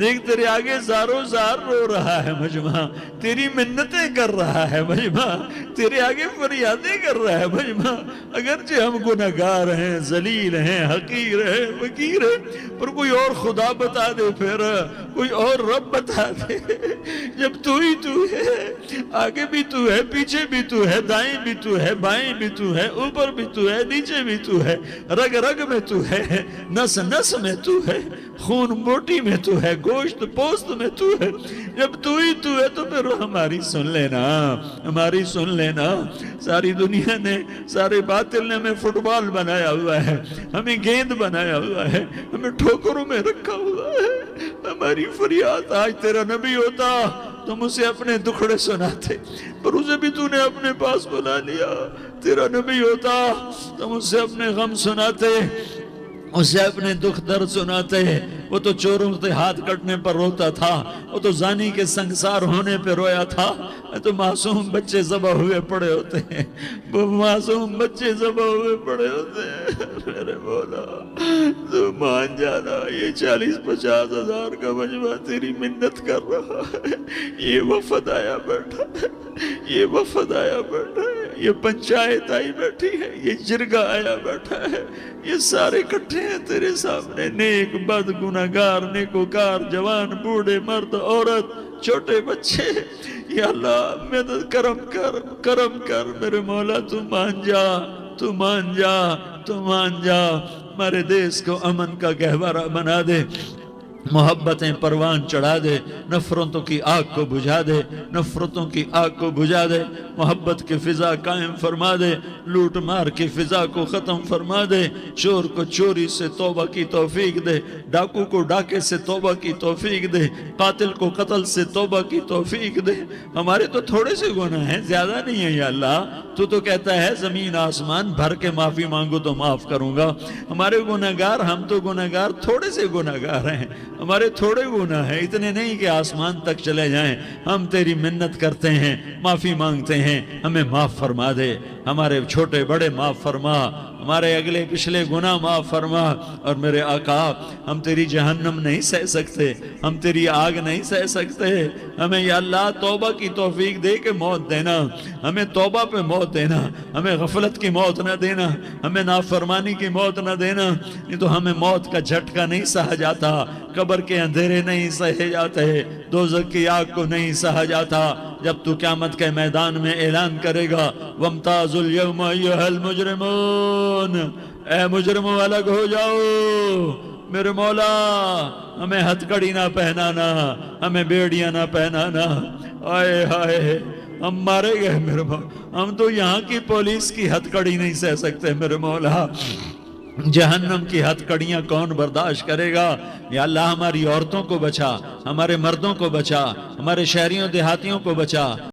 دیکھ تیرے آگے زارو زار رو رہا ہے مجمع، تیری منتیں کر رہا ہے مجمع، تیرے آگے فریادیں کر رہا ہے مجمع۔ اگرچہ ہم گناہگار ہیں، ذلیل ہیں، حقیر ہیں، فقیر ہیں، پر کوئی اور خدا بتا دے، پھر کوئی اور رب بتا دے۔ جب تو ہی تو ہے، آگے بھی تو ہے، پیچھے بھی تو ہے، دائیں بھی تو ہے، بائیں بھی تو ہے، اوپر بھی تو ہے، نیچے بھی تو ہے، رگ رگ میں تو ہے، نس نس میں تو ہے، خون بوٹی میں تو ہے، گوشت پوست میں تو ہے۔ جب تو ہی تو ہے تو پھر ہماری سن لینا، ہماری سن لینا۔ ساری دنیا نے، سارے باطل نے ہمیں فٹ بال بنایا ہوا ہے، ہمیں گیند بنایا ہوا ہے، ہمیں ٹھوکروں میں رکھا ہوا ہے۔ ہماری فریاد، آج تیرا نبی ہوتا تم اسے اپنے دکھڑے سناتے، پر اسے بھی تو نے اپنے پاس بلا لیا۔ تیرا نبی ہوتا تم اسے اپنے غم سناتے، اسے اپنے دکھ درد سناتے۔ وہ تو چوروں سے ہاتھ کٹنے پر روتا تھا، وہ تو زانی کے سنگسار ہونے پہ رویا تھا، تو معصوم بچے ذبح ہوئے پڑے ہوتے ہیں، وہ معصوم بچے ذبح ہوئے پڑے ہوتے ہیں۔ میرے مولا تو مان جانا، یہ 40-50 ہزار کا مجمع تیری منت کر رہا ہے، یہ وفد آیا بیٹھا ہے، یہ وفد آیا بیٹھا ہے، یہ پنچایت آئی بیٹھی ہے، یہ جرگہ آیا بیٹھا ہے، یہ سارے اکٹھے ہیں تیرے سامنے، نیک بد گناہگار نیکوکار، جوان بوڑھے مرد عورت چھوٹے بچے۔ یا اللہ مدد کرم کر، کرم کر میرے مولا، تو مان جا، تو مان جا، تو مان جا، ہمارے دیس کو امن کا گہوارہ بنا دے، محبتیں پروان چڑھا دے، نفرتوں کی آگ کو بجھا دے، نفرتوں کی آگ کو بجھا دے، محبت کی فضا قائم فرما دے، لوٹ مار کی فضا کو ختم فرما دے، چور کو چوری سے توبہ کی توفیق دے، ڈاکو کو ڈاکے سے توبہ کی توفیق دے، قاتل کو قتل سے توبہ کی توفیق دے۔ ہمارے تو تھوڑے سے گناہ ہیں، زیادہ نہیں ہے یا اللہ، تو کہتا ہے زمین آسمان بھر کے معافی مانگو تو معاف کروں گا۔ ہمارے گناہگار، ہم تو گناہگار تھوڑے سے گناہگار ہیں، ہمارے تھوڑے گناہ ہیں، اتنے نہیں کہ آسمان تک چلے جائیں. ہم تیری منت کرتے ہیں، معافی مانگتے ہیں، ہمیں معاف فرما دے. ہمارے چھوٹے بڑے معاف فرما، ہمارے اگلے پچھلے گناہ معاف فرما. اور میرے آقا، ہم تیری جہنم نہیں سہ سکتے، ہم تیری آگ نہیں سہ سکتے. ہمیں یا اللہ توبہ کی توفیق دے کے موت دینا، ہمیں توبہ پہ موت دینا، ہمیں غفلت کی موت نہ دینا، ہمیں نافرمانی کی موت نہ دینا. نہیں تو ہمیں موت کا جھٹکا نہیں سہا جاتا، قبر کے اندھیرے نہیں سہے جاتے، دوزخ کی آگ کو نہیں سہا جاتا. جب تو قیامت کے میدان میں اعلان کرے گا وَامْتَازُوا الْيَوْمَ أَيُّهَا الْمُجْرِمُونَ، اے مجرموں الگ ہو جاؤ. میرے مولا ہمیں ہتھ کڑی نہ پہنانا، ہمیں بیڑیاں نہ پہنانا. آئے ہائے ہم مارے گئے میرے مولا، ہم تو یہاں کی پولیس کی ہتھ کڑی نہیں سہ سکتے میرے مولا. جہنم کی ہتھ کڑیاں کون برداشت کرے گا؟ یا اللہ ہماری عورتوں کو بچا، ہمارے مردوں کو بچا، ہمارے شہریوں دیہاتیوں کو بچا.